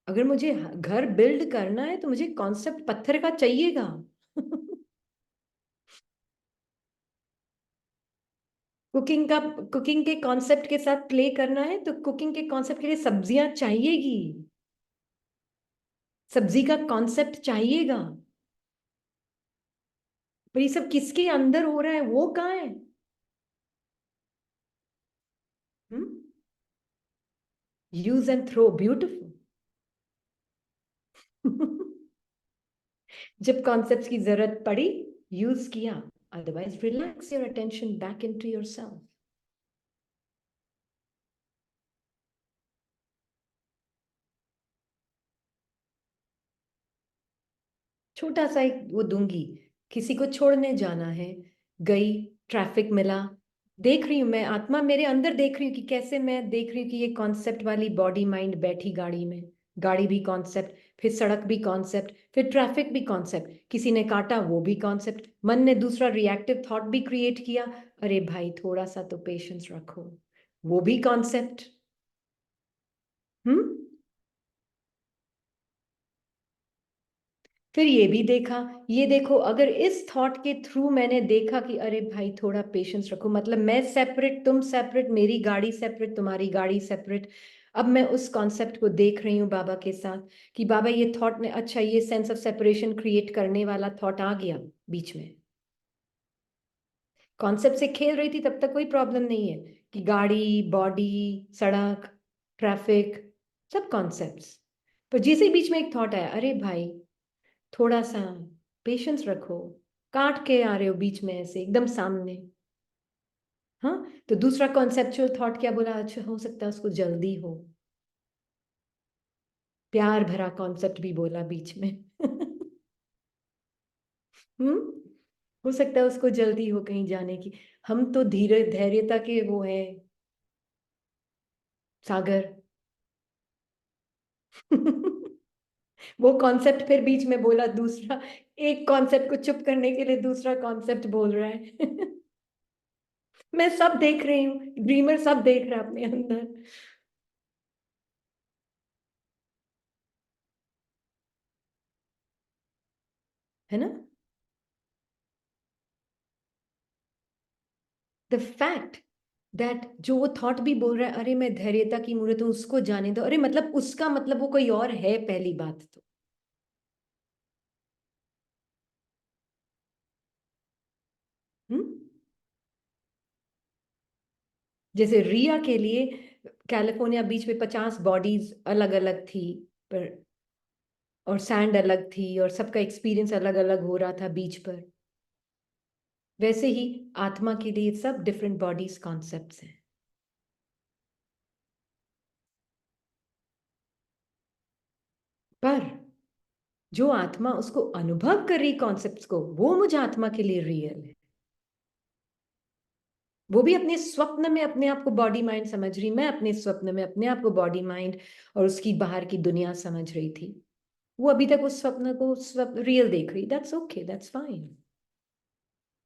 अगर मुझे घर बिल्ड करना है तो मुझे कॉन्सेप्ट पत्थर का चाहिएगा। कुकिंग का, कुकिंग के कॉन्सेप्ट के साथ प्ले करना है तो कुकिंग के कॉन्सेप्ट के लिए सब्जियां चाहिएगी, सब्जी का कॉन्सेप्ट चाहिएगा। पर ये सब किसके अंदर हो रहा है, वो कहाँ है? Use and throw, beautiful. जब कॉन्सेप्ट्स की जरूरत पड़ी, यूज किया, otherwise relax your attention back into yourself. छोटा सा एक वो दूंगी, किसी को छोड़ने जाना है, गई, ट्रैफिक मिला, देख रही हूं मैं, आत्मा मेरे अंदर देख रही हूँ कि कैसे, मैं देख रही हूँ कि ये कॉन्सेप्ट वाली बॉडी माइंड बैठी गाड़ी में, गाड़ी भी कॉन्सेप्ट, फिर सड़क भी कॉन्सेप्ट, फिर ट्रैफिक भी कॉन्सेप्ट, किसी ने काटा वो भी कॉन्सेप्ट, मन ने दूसरा रिएक्टिव थॉट भी क्रिएट किया, अरे भाई थोड़ा सा तो पेशेंस रखो, वो भी कॉन्सेप्ट। हम्म। फिर ये भी देखा, ये देखो, अगर इस थॉट के थ्रू मैंने देखा कि अरे भाई थोड़ा पेशेंस रखो, मतलब मैं सेपरेट, तुम सेपरेट, मेरी गाड़ी सेपरेट, तुम्हारी गाड़ी सेपरेट। अब मैं उस कॉन्सेप्ट को देख रही हूँ बाबा के साथ कि बाबा ये थॉट ने, अच्छा ये सेंस ऑफ सेपरेशन क्रिएट करने वाला थॉट आ गया बीच में। कॉन्सेप्ट से खेल रही थी तब तक कोई प्रॉब्लम नहीं है कि गाड़ी, बॉडी, सड़क, ट्रैफिक, सब कॉन्सेप्ट्स। पर जैसे बीच में एक थॉट आया, अरे भाई थोड़ा सा पेशेंस रखो, काट के आ रहे हो बीच में ऐसे एकदम सामने। हाँ, तो दूसरा कॉन्सेप्चुअल थॉट क्या बोला, अच्छा हो सकता है उसको जल्दी हो, प्यार भरा कॉन्सेप्ट भी बोला बीच में। हम्म। हो सकता है उसको जल्दी हो कहीं जाने की। हम तो धीरे धैर्यता के वो है, सागर। वो कॉन्सेप्ट फिर बीच में बोला दूसरा, एक कॉन्सेप्ट को चुप करने के लिए दूसरा कॉन्सेप्ट बोल रहा है। मैं सब देख रही हूँ, ड्रीमर सब देख रहा है अपने अंदर, है ना। द फैक्ट दैट जो वो थॉट भी बोल रहा है, अरे मैं धैर्यता की मूर्त हूं, उसको जाने दो, अरे मतलब उसका मतलब वो कोई और है, पहली बात तो। हम्म। जैसे रिया के लिए कैलिफोर्निया बीच में 50 बॉडीज अलग अलग थी, पर, और सैंड अलग थी, और सबका एक्सपीरियंस अलग अलग हो रहा था बीच पर। वैसे ही आत्मा के लिए सब डिफरेंट बॉडीज कॉन्सेप्ट्स हैं। पर जो आत्मा उसको अनुभव कर रही कॉन्सेप्ट्स को, वो मुझे आत्मा के लिए रियल है। वो भी अपने स्वप्न में अपने आप को बॉडी माइंड समझ रही, मैं अपने स्वप्न में अपने आप को बॉडी माइंड और उसकी बाहर की दुनिया समझ रही थी। वो अभी तक उस स्वप्न को स्वप्न रियल देख रही, दैट्स ओके, दैट्स फाइन।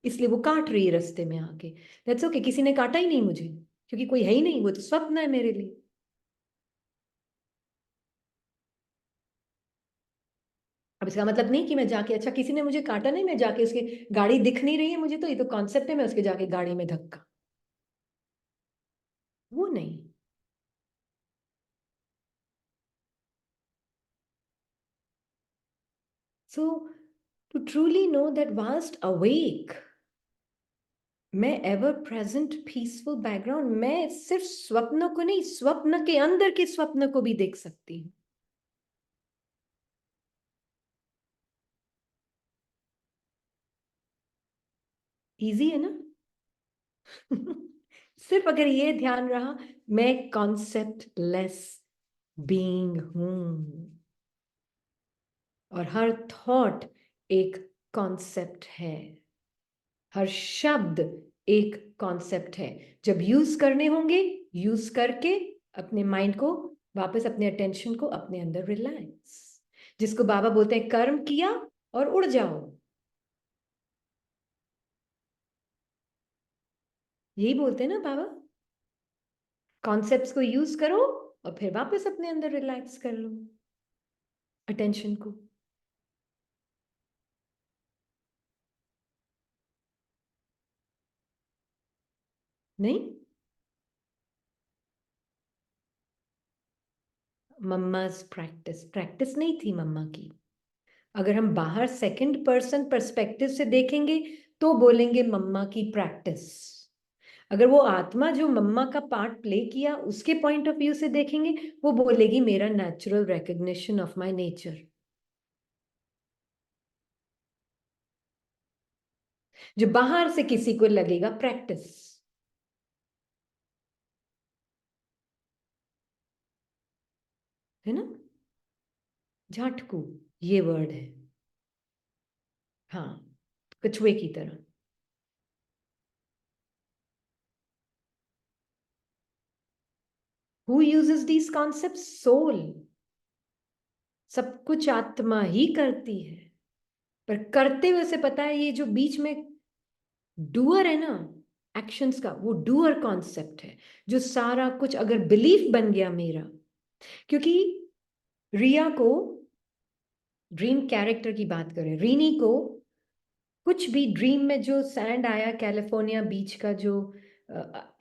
इसलिए वो काट रही है रास्ते में आके, दैट्स ओके, किसी ने काटा ही नहीं मुझे, क्योंकि कोई है ही नहीं, वो तो स्वप्न है मेरे लिए। अब इसका मतलब नहीं कि मैं जाके, अच्छा किसी ने मुझे काटा नहीं, मैं जाके उसकी गाड़ी दिख नहीं रही है मुझे, तो ये तो कॉन्सेप्ट है, मैं उसके जाके गाड़ी में धक्का, वो नहीं। So to truly know that vast awake, मैं एवर प्रेजेंट पीसफुल बैकग्राउंड, मैं सिर्फ स्वप्न को नहीं, स्वप्न के अंदर के स्वप्न को भी देख सकती हूँ। इजी है ना। सिर्फ अगर ये ध्यान रहा, मैं कॉन्सेप्ट लेस बीइंग हूं। और हर थॉट एक कॉन्सेप्ट है, हर शब्द एक कॉन्सेप्ट है। जब यूज करने होंगे, यूज करके अपने माइंड को वापस, अपने अटेंशन को अपने अंदर रिलैक्स, जिसको बाबा बोलते हैं कर्म किया और उड़ जाओ। यही बोलते हैं ना बाबा, कॉन्सेप्ट्स को यूज करो और फिर वापस अपने अंदर रिलैक्स कर लो अटेंशन को। नहीं, मम्माज प्रैक्टिस, प्रैक्टिस नहीं थी मम्मा की। अगर हम बाहर सेकंड पर्सन पर्सपेक्टिव से देखेंगे तो बोलेंगे मम्मा की प्रैक्टिस। अगर वो आत्मा जो मम्मा का पार्ट प्ले किया उसके पॉइंट ऑफ व्यू से देखेंगे, वो बोलेगी मेरा natural recognition of my nature. जो बाहर से किसी को लगेगा प्रैक्टिस, है ना, झाटकू ये वर्ड है। हाँ, कछुए की तरह। Who uses these concepts? Soul. सब कुछ आत्मा ही करती है, पर करते हुए से पता है ये जो बीच में डूअर है ना एक्शंस का, वो डूअर कॉन्सेप्ट है। जो सारा कुछ अगर बिलीफ बन गया मेरा, क्योंकि रिया को, ड्रीम कैरेक्टर की बात करें, रीनी को कुछ भी ड्रीम में जो सैंड आया कैलिफोर्निया बीच का, जो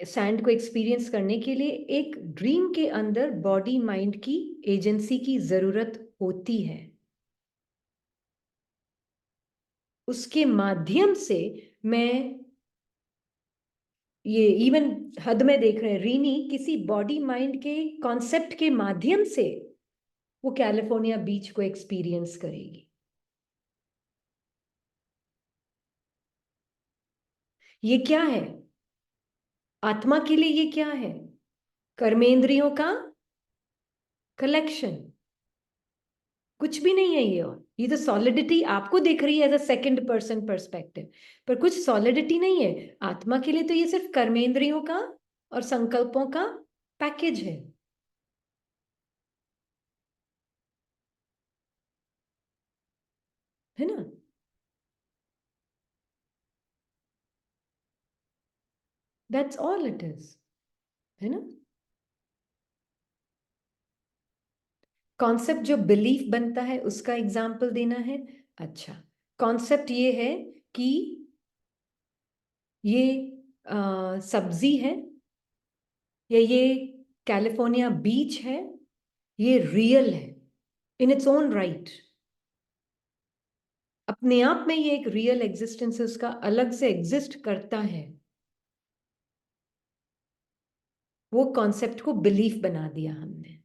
सैंड को एक्सपीरियंस करने के लिए एक ड्रीम के अंदर बॉडी माइंड की एजेंसी की जरूरत होती है। उसके माध्यम से मैं ये इवन हद में देख रहे हैं, रीनी किसी बॉडी माइंड के कॉन्सेप्ट के माध्यम से वो कैलिफोर्निया बीच को एक्सपीरियंस करेगी। ये क्या है आत्मा के लिए? ये क्या है? कर्मेंद्रियों का कलेक्शन, कुछ भी नहीं है ये। और ये तो सॉलिडिटी आपको दिख रही है as a second person perspective, पर कुछ सॉलिडिटी नहीं है आत्मा के लिए। तो ये सिर्फ कर्मेंद्रियों का और संकल्पों का पैकेज है ना। दैट्स ऑल इट इज, है ना। कॉन्सेप्ट जो बिलीफ बनता है उसका एग्जाम्पल देना है। अच्छा, कॉन्सेप्ट ये है कि ये सब्जी है, या ये कैलिफोर्निया बीच है, ये रियल है इन इट्स ओन राइट। अपने आप में ये एक रियल एग्जिस्टेंस है, उसका अलग से एग्जिस्ट करता है। वो कॉन्सेप्ट को बिलीफ बना दिया हमने।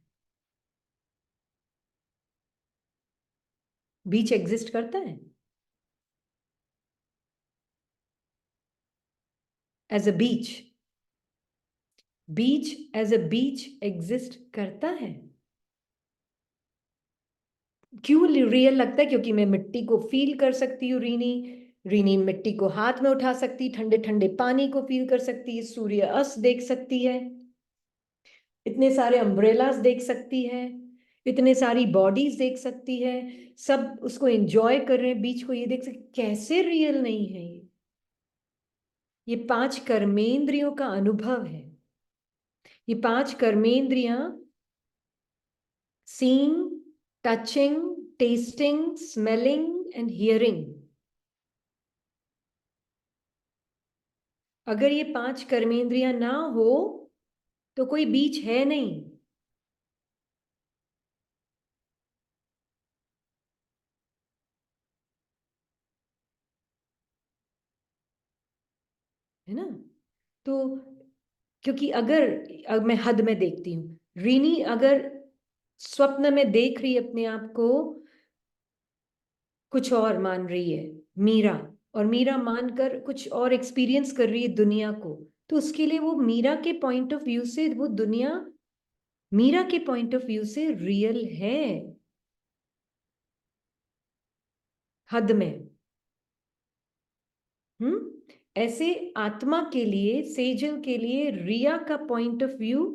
बीच एग्जिस्ट करता है as a beach, beach as a beach exist करता है। क्यों रियल लगता है? क्योंकि मैं मिट्टी को फील कर सकती हूँ, रीनी रीनी मिट्टी को हाथ में उठा सकती, ठंडे ठंडे पानी को फील कर सकती है, सूर्य अस्त देख सकती है, इतने सारे अम्ब्रेलास देख सकती है, इतने सारी बॉडीज देख सकती है, सब उसको एंजॉय कर रहे हैं बीच को, ये देख सकते। कैसे रियल नहीं है ये 5 कर्मेंद्रियों का अनुभव है। ये 5 कर्मेंद्रियां seeing, touching, tasting, smelling and hearing, अगर ये 5 कर्मेंद्रियां ना हो तो कोई बीच है नहीं, है ना। तो क्योंकि अगर मैं हद में देखती हूँ, रीनी अगर स्वप्न में देख रही है अपने आप को कुछ और मान रही है मीरा, और मीरा मानकर कुछ और एक्सपीरियंस कर रही है दुनिया को, तो उसके लिए वो मीरा के पॉइंट ऑफ व्यू से वो दुनिया मीरा के पॉइंट ऑफ व्यू से रियल है। हद में। ऐसे आत्मा के लिए, सेजल के लिए, रिया का पॉइंट ऑफ व्यू,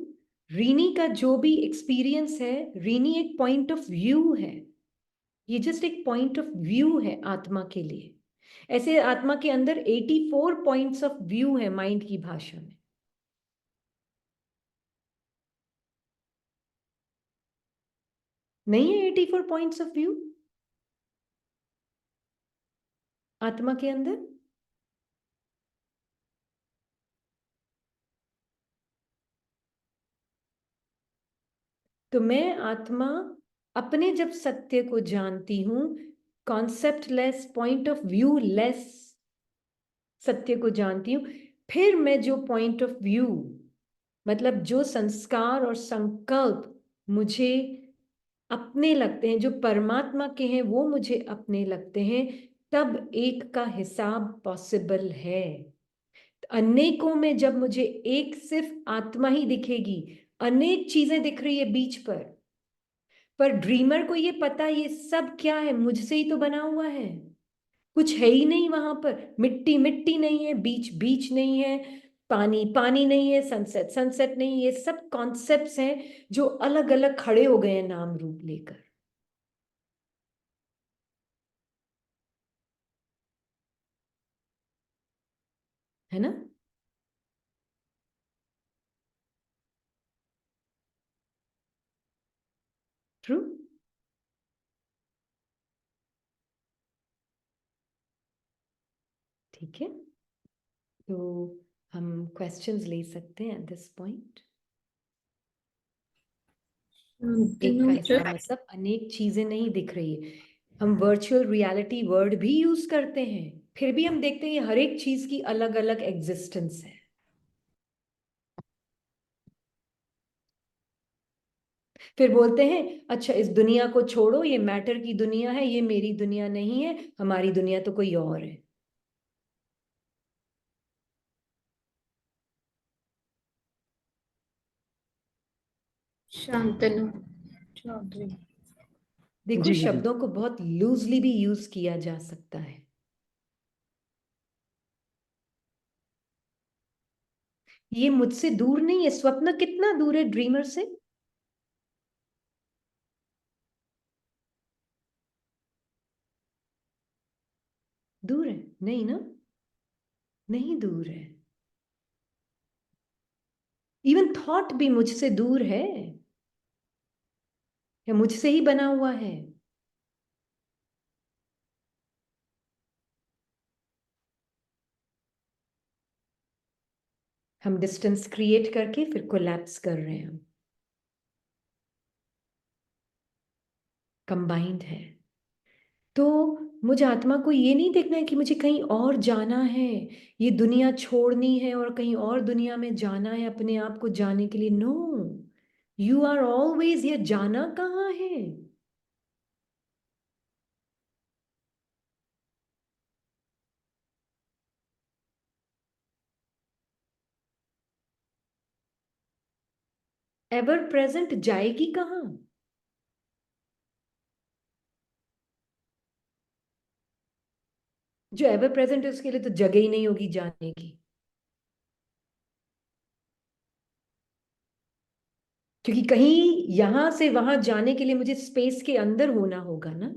रीनी का जो भी एक्सपीरियंस है, रीनी एक पॉइंट ऑफ व्यू है, ये जस्ट एक पॉइंट ऑफ व्यू है आत्मा के लिए। ऐसे आत्मा के अंदर 84 पॉइंट्स ऑफ व्यू है माइंड की भाषा में। नहीं है 84 पॉइंट्स ऑफ व्यू आत्मा के अंदर? तो मैं आत्मा अपने जब सत्य को जानती हूं, concept less, point of view less सत्य को जानती हूं, फिर मैं जो पॉइंट ऑफ व्यू, मतलब जो संस्कार और संकल्प मुझे अपने लगते हैं, जो परमात्मा के हैं वो मुझे अपने लगते हैं, तब एक का हिसाब पॉसिबल है। अनेकों में जब मुझे एक सिर्फ आत्मा ही दिखेगी, अनेक चीजें दिख रही है बीच पर ड्रीमर को ये पता ये सब क्या है, मुझसे ही तो बना हुआ है, कुछ है ही नहीं वहां पर, मिट्टी मिट्टी नहीं है, बीच बीच नहीं है, पानी पानी नहीं है, सनसेट सनसेट नहीं, ये सब कॉन्सेप्ट्स हैं जो अलग अलग खड़े हो गए हैं नाम रूप लेकर, है ना? ट्रू। ठीक है, तो हम क्वेश्चंस ले सकते हैं एट दिस पॉइंट। एक का इसका मतलब अनेक चीजें नहीं दिख रही है, हम वर्चुअल रियलिटी वर्ड भी यूज करते हैं, फिर भी हम देखते हैं हर एक चीज की अलग अलग एग्जिस्टेंस है। फिर बोलते हैं अच्छा इस दुनिया को छोड़ो, ये मैटर की दुनिया है, ये मेरी दुनिया नहीं है, हमारी दुनिया तो कोई और है। शांतनु चौधरी। देखो शब्दों को बहुत लूजली भी यूज किया जा सकता है। ये मुझसे दूर नहीं है, स्वप्न कितना दूर है ड्रीमर से? दूर है? नहीं ना, नहीं दूर है। इवन थॉट भी मुझसे दूर है या मुझसे ही बना हुआ है? हम डिस्टेंस क्रिएट करके फिर कोलैप्स कर रहे हैं, हम कंबाइंड है। तो मुझे आत्मा को ये नहीं देखना है कि मुझे कहीं और जाना है, ये दुनिया छोड़नी है और कहीं और दुनिया में जाना है अपने आप को जाने के लिए। नो, यू आर ऑलवेज, ये जाना कहाँ है? एवर प्रेजेंट जाएगी कहाँ? जो एवर प्रेजेंट है उसके लिए तो जगह ही नहीं होगी जाने की, क्योंकि कहीं यहां से वहां जाने के लिए मुझे स्पेस के अंदर होना होगा ना।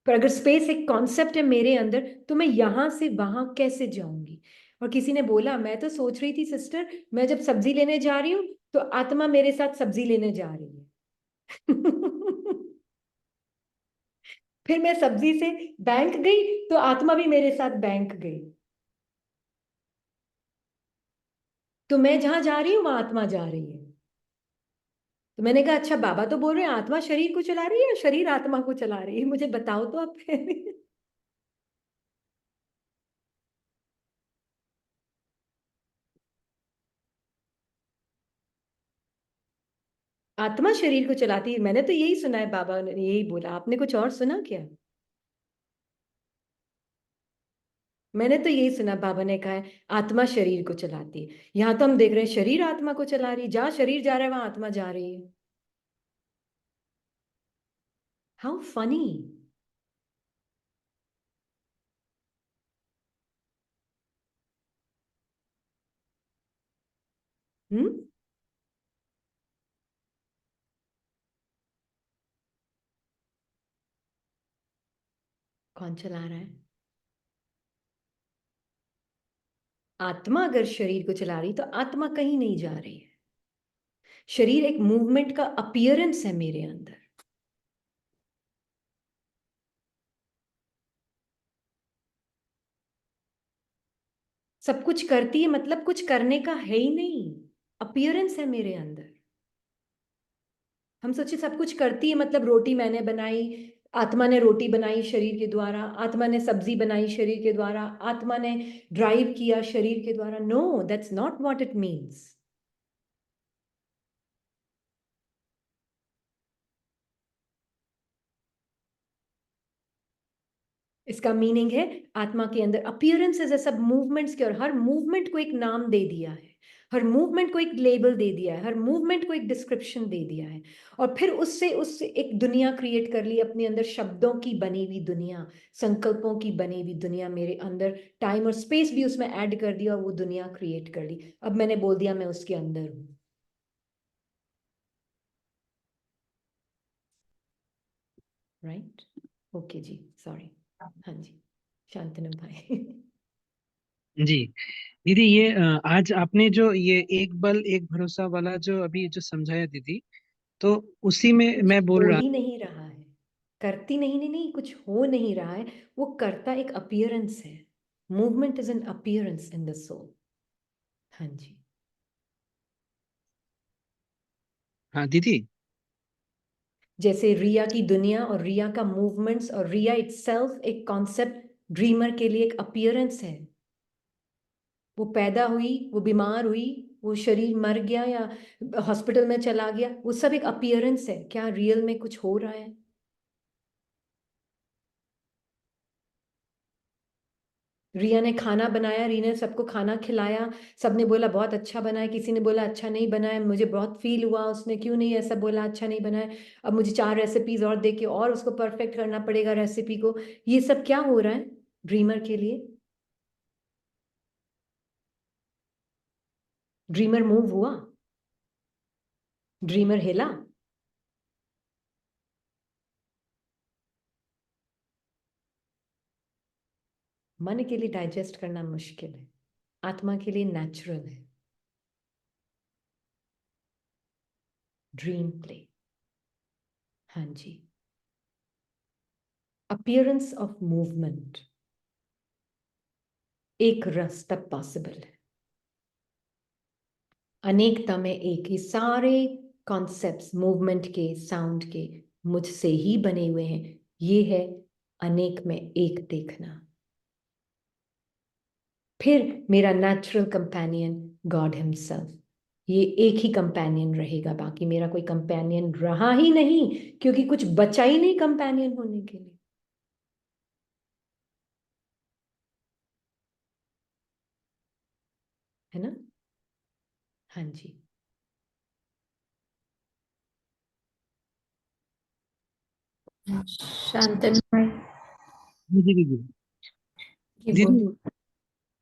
पर अगर स्पेस एक कॉन्सेप्ट है मेरे अंदर, तो मैं यहां से वहां कैसे जाऊंगी? और किसी ने बोला, मैं तो सोच रही थी सिस्टर, मैं जब सब्जी लेने जा रही हूँ तो आत्मा मेरे साथ सब्जी लेने जा रही है। फिर मैं सब्जी से बैंक गई तो आत्मा भी मेरे साथ बैंक गई, तो मैं जहां जा रही हूँ वहां आत्मा जा रही है। तो मैंने कहा अच्छा बाबा तो बोल रहे हैं आत्मा शरीर को चला रही है या शरीर आत्मा को चला रही है, मुझे बताओ तो आप। आत्मा शरीर को चलाती है, मैंने तो यही सुना है, बाबा ने यही बोला, आपने कुछ और सुना क्या? मैंने तो यही सुना, बाबा ने कहा है आत्मा शरीर को चलाती है। यहां तो हम देख रहे हैं शरीर आत्मा को चला रही है, जहां शरीर जा रहा है वहां आत्मा जा रही है। How funny. हम्म। कौन चला रहा है? आत्मा अगर शरीर को चला रही तो आत्मा कहीं नहीं जा रही है। शरीर एक मूवमेंट का अपीयरेंस है मेरे अंदर। सब कुछ करती है मतलब कुछ करने का है ही नहीं, अपीयरेंस है मेरे अंदर। हम सोचे सब कुछ करती है मतलब रोटी मैंने बनाई, आत्मा ने रोटी बनाई शरीर के द्वारा, आत्मा ने सब्जी बनाई शरीर के द्वारा, आत्मा ने ड्राइव किया शरीर के द्वारा। No, that's not what it means. इसका मीनिंग है आत्मा के अंदर अपीयरेंसेस है सब मूवमेंट्स के, और हर मूवमेंट को एक नाम दे दिया है, हर मूवमेंट को एक लेबल दे दिया है, हर मूवमेंट को एक डिस्क्रिप्शन दे दिया है, और फिर उससे उससे एक दुनिया क्रिएट कर ली अपने अंदर, शब्दों की बनी हुई दुनिया, संकल्पों की बनी हुई दुनिया मेरे अंदर, टाइम और स्पेस भी उसमें ऐड कर दिया और वो दुनिया क्रिएट कर ली। अब मैंने बोल दिया मैं उसके अंदर हूं। राइट? ओके जी, सॉरी। हाँ जी, शांतनु भाई। जी दीदी, ये आज आपने जो ये एक बल एक भरोसा वाला जो अभी जो समझाया दीदी, तो उसी में कुछ मैं हो बोल रहा। ही नहीं रहा है, करती नहीं नहीं नहीं, कुछ हो नहीं रहा है। वो करता एक अपीयरेंस है। Movement is an appearance in the soul. हाँ जी। हाँ दीदी। जैसे रिया की दुनिया और रिया का मूवमेंट्स और रिया इटसेल्फ एक कॉन्सेप्ट ड्रीमर के लिए एक अपीयरेंस है। वो पैदा हुई, वो बीमार हुई, वो शरीर मर गया या हॉस्पिटल में चला गया, वो सब एक अपीयरेंस है। क्या रियल में कुछ हो रहा है? रिया ने खाना बनाया, रिया ने सबको खाना खिलाया, सबने बोला बहुत अच्छा बना है, किसी ने बोला अच्छा नहीं बना है, मुझे बहुत फील हुआ उसने क्यों नहीं ऐसा बोला, अच्छा नहीं बना है, अब मुझे 4 रेसिपीज और दे के और उसको परफेक्ट करना पड़ेगा रेसिपी को। ये सब क्या हो रहा है ड्रीमर के लिए? ड्रीमर मूव हुआ? ड्रीमर हिला? मन के लिए डाइजेस्ट करना मुश्किल है, आत्मा के लिए नेचुरल है। Dream play. हाँ जी। अपीयरेंस ऑफ मूवमेंट एक रस तब पॉसिबल है, अनेकता में एक। ही सारे कॉन्सेप्ट्स मूवमेंट के, साउंड के मुझसे ही बने हुए हैं। ये है अनेक में एक देखना। फिर मेरा नेचुरल कंपेनियन गॉड हिमसेल्फ, ये एक ही कंपेनियन रहेगा, बाकी मेरा कोई कंपेनियन रहा ही नहीं, क्योंकि कुछ बचा ही नहीं कंपेनियन होने के लिए। है ना? हाँ जी। शांतनु भाई, दीदी दीदी ये दीदी, बोलिए।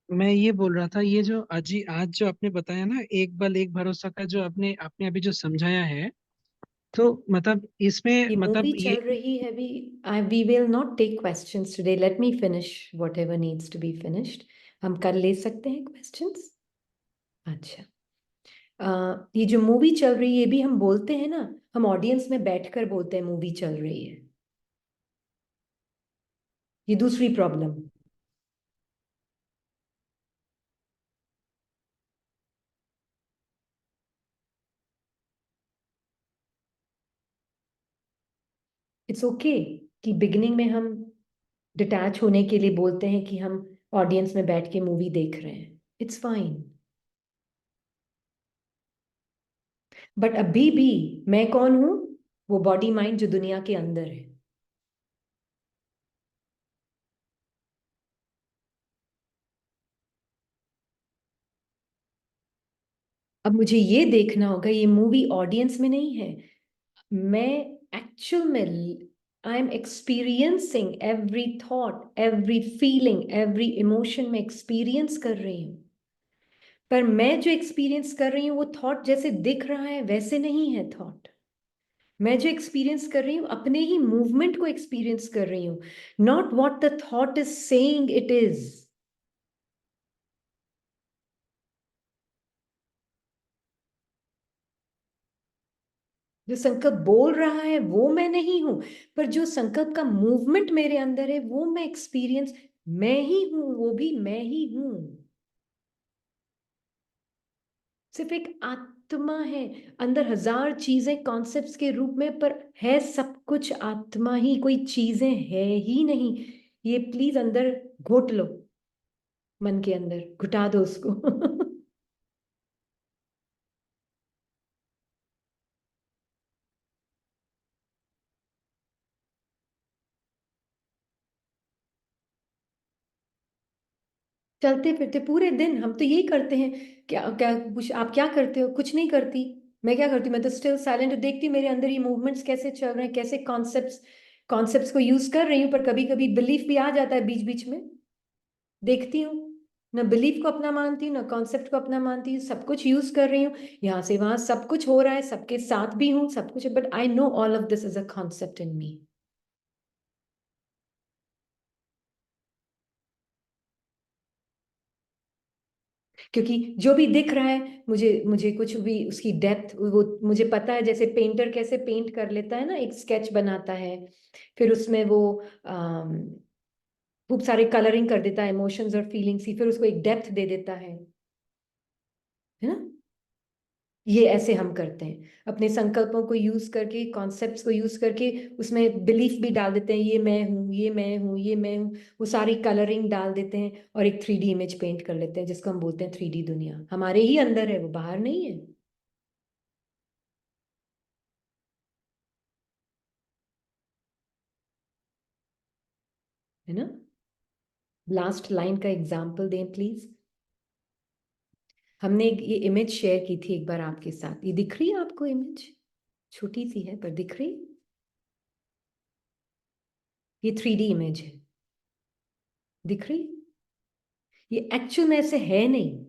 मैं ये बोल रहा था, ये जो अजी आज जो आपने बताया ना, एक बल एक भरोसा का जो आपने आपने अभी जो समझाया है, तो मतलब इसमें ये मूवी मतलब ये। चल रही है अभी। We will not take questions today, let me finish whatever needs to be finished. हम कल ले सकते हैं क्वेश्चंस। अच्छा। ये जो मूवी चल रही है, ये भी हम बोलते हैं ना, हम ऑडियंस में बैठकर बोलते हैं मूवी चल रही है। ये दूसरी प्रॉब्लम। इट्स ओके कि बिगिनिंग में हम डिटैच होने के लिए बोलते हैं कि हम ऑडियंस में बैठ के मूवी देख रहे हैं। It's fine. बट अभी भी मैं कौन हूं? वो बॉडी माइंड जो दुनिया के अंदर है। अब मुझे ये देखना होगा, ये मूवी ऑडियंस में नहीं है, मैं एक्चुअल में I am experiencing every thought, every feeling, every emotion में एक्सपीरियंस कर रही हूँ। पर मैं जो एक्सपीरियंस कर रही हूँ वो थॉट जैसे दिख रहा है वैसे नहीं है थॉट। मैं जो एक्सपीरियंस कर रही हूँ अपने ही मूवमेंट को एक्सपीरियंस कर रही हूँ, not what the thought is saying it is. जो संकल्प बोल रहा है वो मैं नहीं हूं, पर जो संकल्प का मूवमेंट मेरे अंदर है वो मैं एक्सपीरियंस, मैं ही हूं, वो भी मैं ही हूं। सिर्फ एक आत्मा है, अंदर हजार चीजें कॉन्सेप्ट्स के रूप में, पर है सब कुछ आत्मा ही, कोई चीजें है ही नहीं। ये प्लीज अंदर घोट लो, मन के अंदर घुटा दो उसको। चलते फिरते पूरे दिन हम तो यही करते हैं। क्या क्या कुछ आप क्या करते हो? कुछ नहीं करती। मैं क्या करती हूँ? मैं तो स्टिल साइलेंट देखती हूँ मेरे अंदर ये मूवमेंट्स कैसे चल रहे हैं, कैसे कॉन्सेप्ट्स को यूज कर रही हूँ, पर कभी कभी बिलीफ भी आ जाता है बीच बीच में। देखती हूँ, ना बिलीफ को अपना मानती हूँ ना कॉन्सेप्ट को अपना मानती हूँ, सब कुछ यूज कर रही हूँ, यहाँ से वहां सब कुछ हो रहा है, सबके साथ भी हूँ, सब कुछ, but I know all of this is a concept in me. क्योंकि जो भी दिख रहा है मुझे मुझे कुछ भी उसकी डेप्थ वो मुझे पता है। जैसे पेंटर कैसे पेंट कर लेता है ना, एक स्केच बनाता है, फिर उसमें वो खूब सारे कलरिंग कर देता है इमोशंस और फीलिंग्स की, फिर उसको एक डेप्थ दे देता है ना। ये ऐसे हम करते हैं अपने संकल्पों को यूज करके, कॉन्सेप्ट्स को यूज करके, उसमें बिलीफ भी डाल देते हैं, ये मैं हूँ, ये मैं हूँ, ये मैं हूँ, वो सारी कलरिंग डाल देते हैं और एक 3D इमेज पेंट कर लेते हैं, जिसको हम बोलते हैं 3D दुनिया। हमारे ही अंदर है, वो बाहर नहीं है, है ना। लास्ट लाइन का एग्जाम्पल दें प्लीज। हमने ये इमेज शेयर की थी एक बार आपके साथ, ये दिख रही है आपको इमेज? छोटी सी है पर दिख रही। ये 3D इमेज है, दिख रही। ये एक्चुअल में ऐसे है नहीं,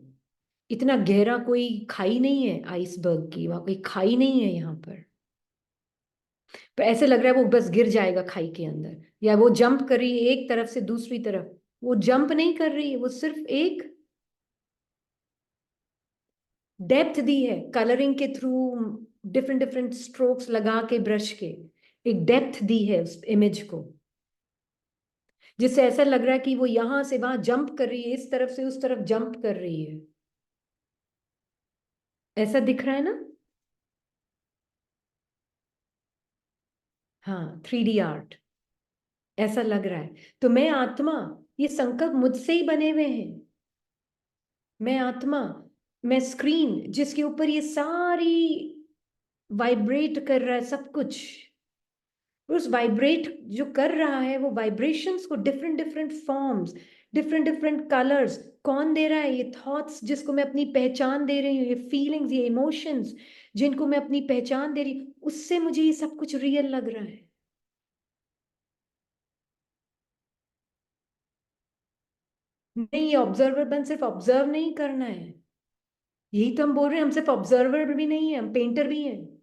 इतना गहरा कोई खाई नहीं है आइसबर्ग की, वहां कोई खाई नहीं है यहाँ पर ऐसे लग रहा है वो बस गिर जाएगा खाई के अंदर, या वो जंप कर रही है एक तरफ से दूसरी तरफ। वो जंप नहीं कर रही है, वो सिर्फ एक डेप्थ दी है कलरिंग के थ्रू, डिफरेंट डिफरेंट स्ट्रोक्स लगा के ब्रश के, एक डेप्थ दी है उस इमेज को, जिससे ऐसा लग रहा है कि वो यहां से वहां जंप कर रही है, इस तरफ से उस तरफ जंप कर रही है। ऐसा दिख रहा है ना? हाँ, 3D आर्ट ऐसा लग रहा है। तो मैं आत्मा, ये संकल्प मुझसे ही बने हुए हैं। मैं आत्मा, मैं स्क्रीन जिसके ऊपर ये सारी वाइब्रेट कर रहा है सब कुछ, उस वाइब्रेट जो कर रहा है वो वाइब्रेशंस को different different forms, different different colours कौन दे रहा है? ये थॉट्स जिसको मैं अपनी पहचान दे रही हूँ, ये फीलिंग्स, ये इमोशंस जिनको मैं अपनी पहचान दे रही हूँ, उससे मुझे ये सब कुछ रियल लग रहा है। नहीं, ये ऑब्जर्वर बन सिर्फ ऑब्जर्व नहीं करना है, यही तो हम बोल रहे हैं, हम सिर्फ ऑब्जर्वर भी नहीं है, हम पेंटर भी हैं।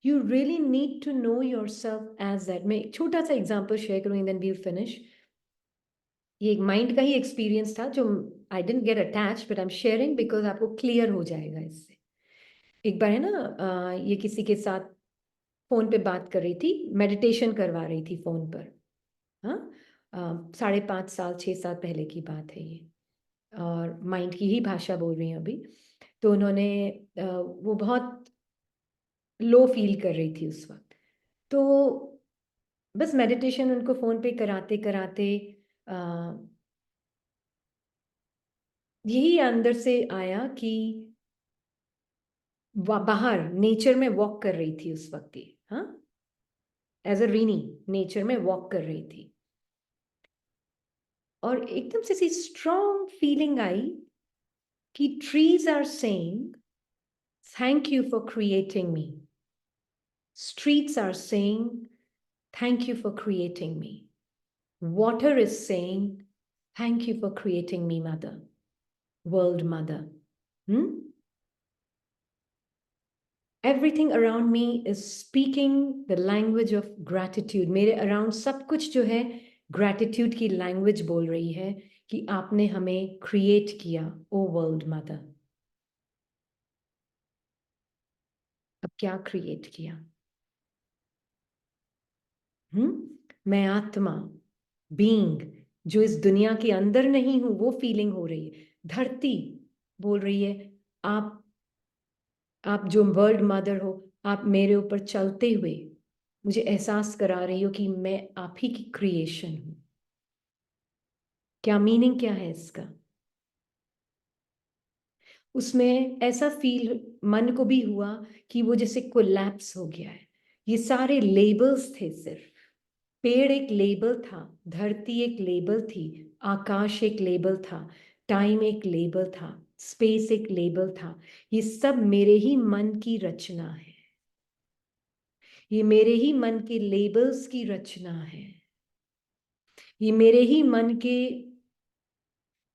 You really need to know yourself as that. मैं एक छोटा सा एग्जांपल शेयर करूंगी, then we'll finish. ये एक माइंड का ही एक्सपीरियंस था जो I didn't get attach, but I am sharing because आपको क्लियर हो जाएगा इससे। एक बार है ना, ये किसी के साथ फोन पे बात कर रही थी, मेडिटेशन करवा रही थी फोन पर। हाँ, 5.5 साल 6 साल पहले की बात है ये, और माइंड की ही भाषा बोल रही हूँ अभी। तो उन्होंने वो बहुत लो फील कर रही थी उस वक्त। तो बस मेडिटेशन उनको फोन पे कराते कराते यही अंदर से आया कि बाहर नेचर में वॉक कर रही थी उस वक्त ये, हाँ, एज अ रीनी नेचर में वॉक कर रही थी, और एकदम से सी स्ट्रॉन्ग फीलिंग आई कि trees are saying Thank you for creating me. Streets are saying, thank you for creating me. Water is saying, thank you for creating me, Mother, World Mother. Everything around me is speaking the language of gratitude. मेरे around सब कुछ जो है gratitude की language बोल रही है कि आपने हमें create किया, ओ world mother. अब क्या create किया? मैं आत्मा, being, जो इस दुनिया के अंदर नहीं हूं, वो feeling हो रही है. धरती बोल रही है, आप जो वर्ल्ड मदर हो, आप मेरे ऊपर चलते हुए मुझे एहसास करा रही हो कि मैं आप ही की क्रिएशन हूं. क्या मीनिंग क्या है इसका? उसमें ऐसा फील मन को भी हुआ कि वो जैसे कोलैप्स हो गया है. ये सारे लेबल्स थे. सिर्फ पेड़ एक लेबल था, धरती एक लेबल थी, आकाश एक लेबल था, टाइम एक लेबल था, स्पेस एक लेबल था. ये सब मेरे ही मन की रचना है. ये मेरे ही मन के लेबल्स की रचना है. ये मेरे ही मन के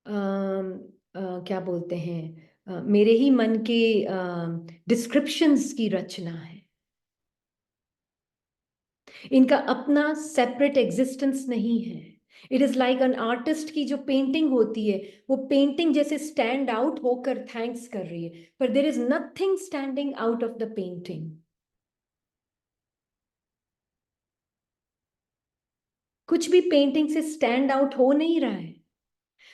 क्या बोलते हैं, मेरे ही मन के डिस्क्रिप्शंस की रचना है. इनका अपना सेपरेट एग्जिस्टेंस नहीं है. It is like an artist की जो पेंटिंग होती है, वो पेंटिंग जैसे स्टैंड आउट होकर थैंक्स कर रही है, पर there is nothing standing out of the painting. कुछ भी पेंटिंग से स्टैंड आउट हो नहीं रहा है,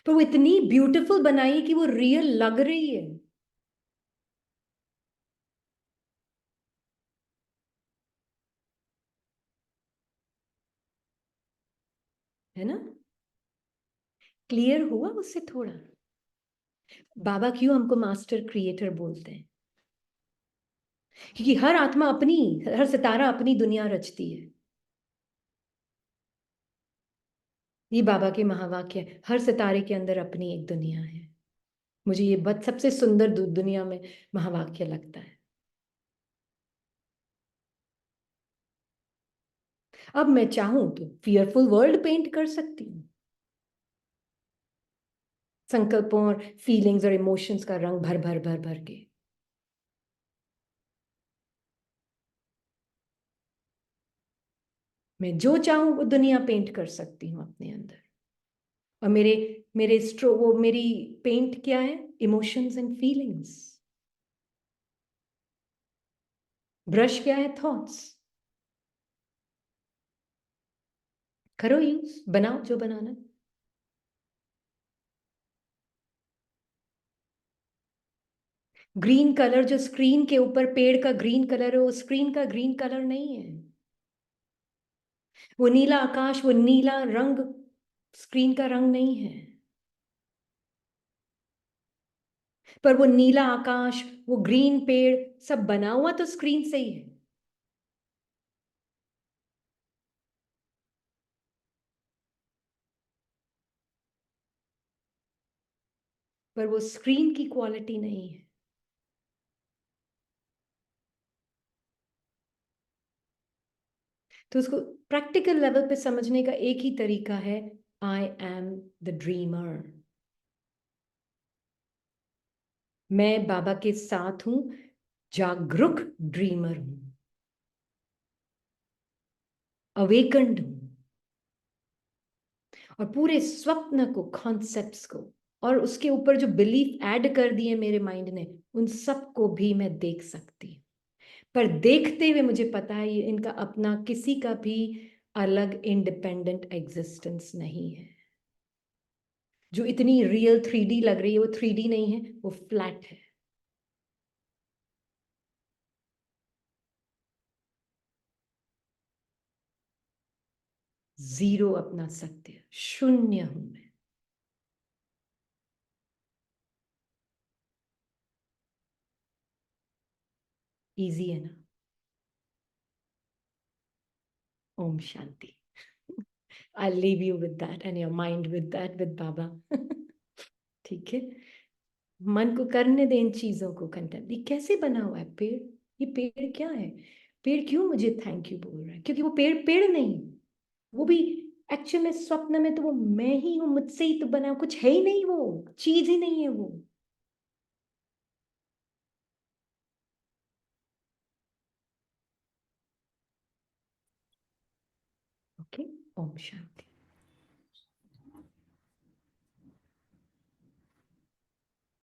पर वो इतनी ब्यूटीफुल बनाई कि वो रियल लग रही है ना. क्लियर हुआ उससे थोड़ा? बाबा क्यों हमको मास्टर क्रिएटर बोलते हैं? क्योंकि हर आत्मा अपनी, हर सितारा अपनी दुनिया रचती है. ये बाबा के महावाक्य है, हर सितारे के अंदर अपनी एक दुनिया है. मुझे ये बहुत सबसे सुंदर दुनिया में महावाक्य लगता है. अब मैं चाहूं तो फियरफुल वर्ल्ड पेंट कर सकती हूँ, संकल्पों और फीलिंग्स और इमोशंस का रंग भर भर भर भर के. मैं जो चाहूं वो दुनिया पेंट कर सकती हूँ अपने अंदर. और मेरे मेरे वो मेरी पेंट क्या है? Emotions and feelings. ब्रश क्या है? थॉट्स. करो यूज, बनाओ जो बनाना. ग्रीन कलर जो स्क्रीन के ऊपर पेड़ का ग्रीन कलर है, वो स्क्रीन का ग्रीन कलर नहीं है. वो नीला आकाश, वो नीला रंग स्क्रीन का रंग नहीं है. पर वो नीला आकाश, वो ग्रीन पेड़, सब बना हुआ तो स्क्रीन से ही है. पर वो स्क्रीन की क्वालिटी नहीं है. तो उसको प्रैक्टिकल लेवल पे समझने का एक ही तरीका है, आई एम द ड्रीमर. मैं बाबा के साथ हूं, जागरूक ड्रीमर हूं, अवेकन्ड हूं. और पूरे स्वप्न को, कॉन्सेप्ट्स को, और उसके ऊपर जो बिलीफ ऐड कर दिए मेरे माइंड ने, उन सब को भी मैं देख सकती हूँ. पर देखते हुए मुझे पता है ये इनका अपना किसी का भी अलग इंडिपेंडेंट एग्जिस्टेंस नहीं है. जो इतनी रियल 3D लग रही है, वो 3D नहीं है, वो फ्लैट है. जीरो अपना सत्य, शून्य हूं मैं. इजी है ना? Om Shanti. I'll leave you with that and your mind with that, with Baba. ठीक है. मन को करने दे इन चीजों को कंटेंट। ये कैसे बना हुआ है पेड़? ये पेड़ क्या है? पेड़ क्यों मुझे थैंक यू बोल रहा है? क्योंकि वो पेड़ पेड़ नहीं, वो भी एक्चुअल में स्वप्न में तो वो मैं ही हूं, मुझसे ही तो बना, कुछ है ही नहीं, वो चीज ही नहीं है वो। ओके, ओम शांति।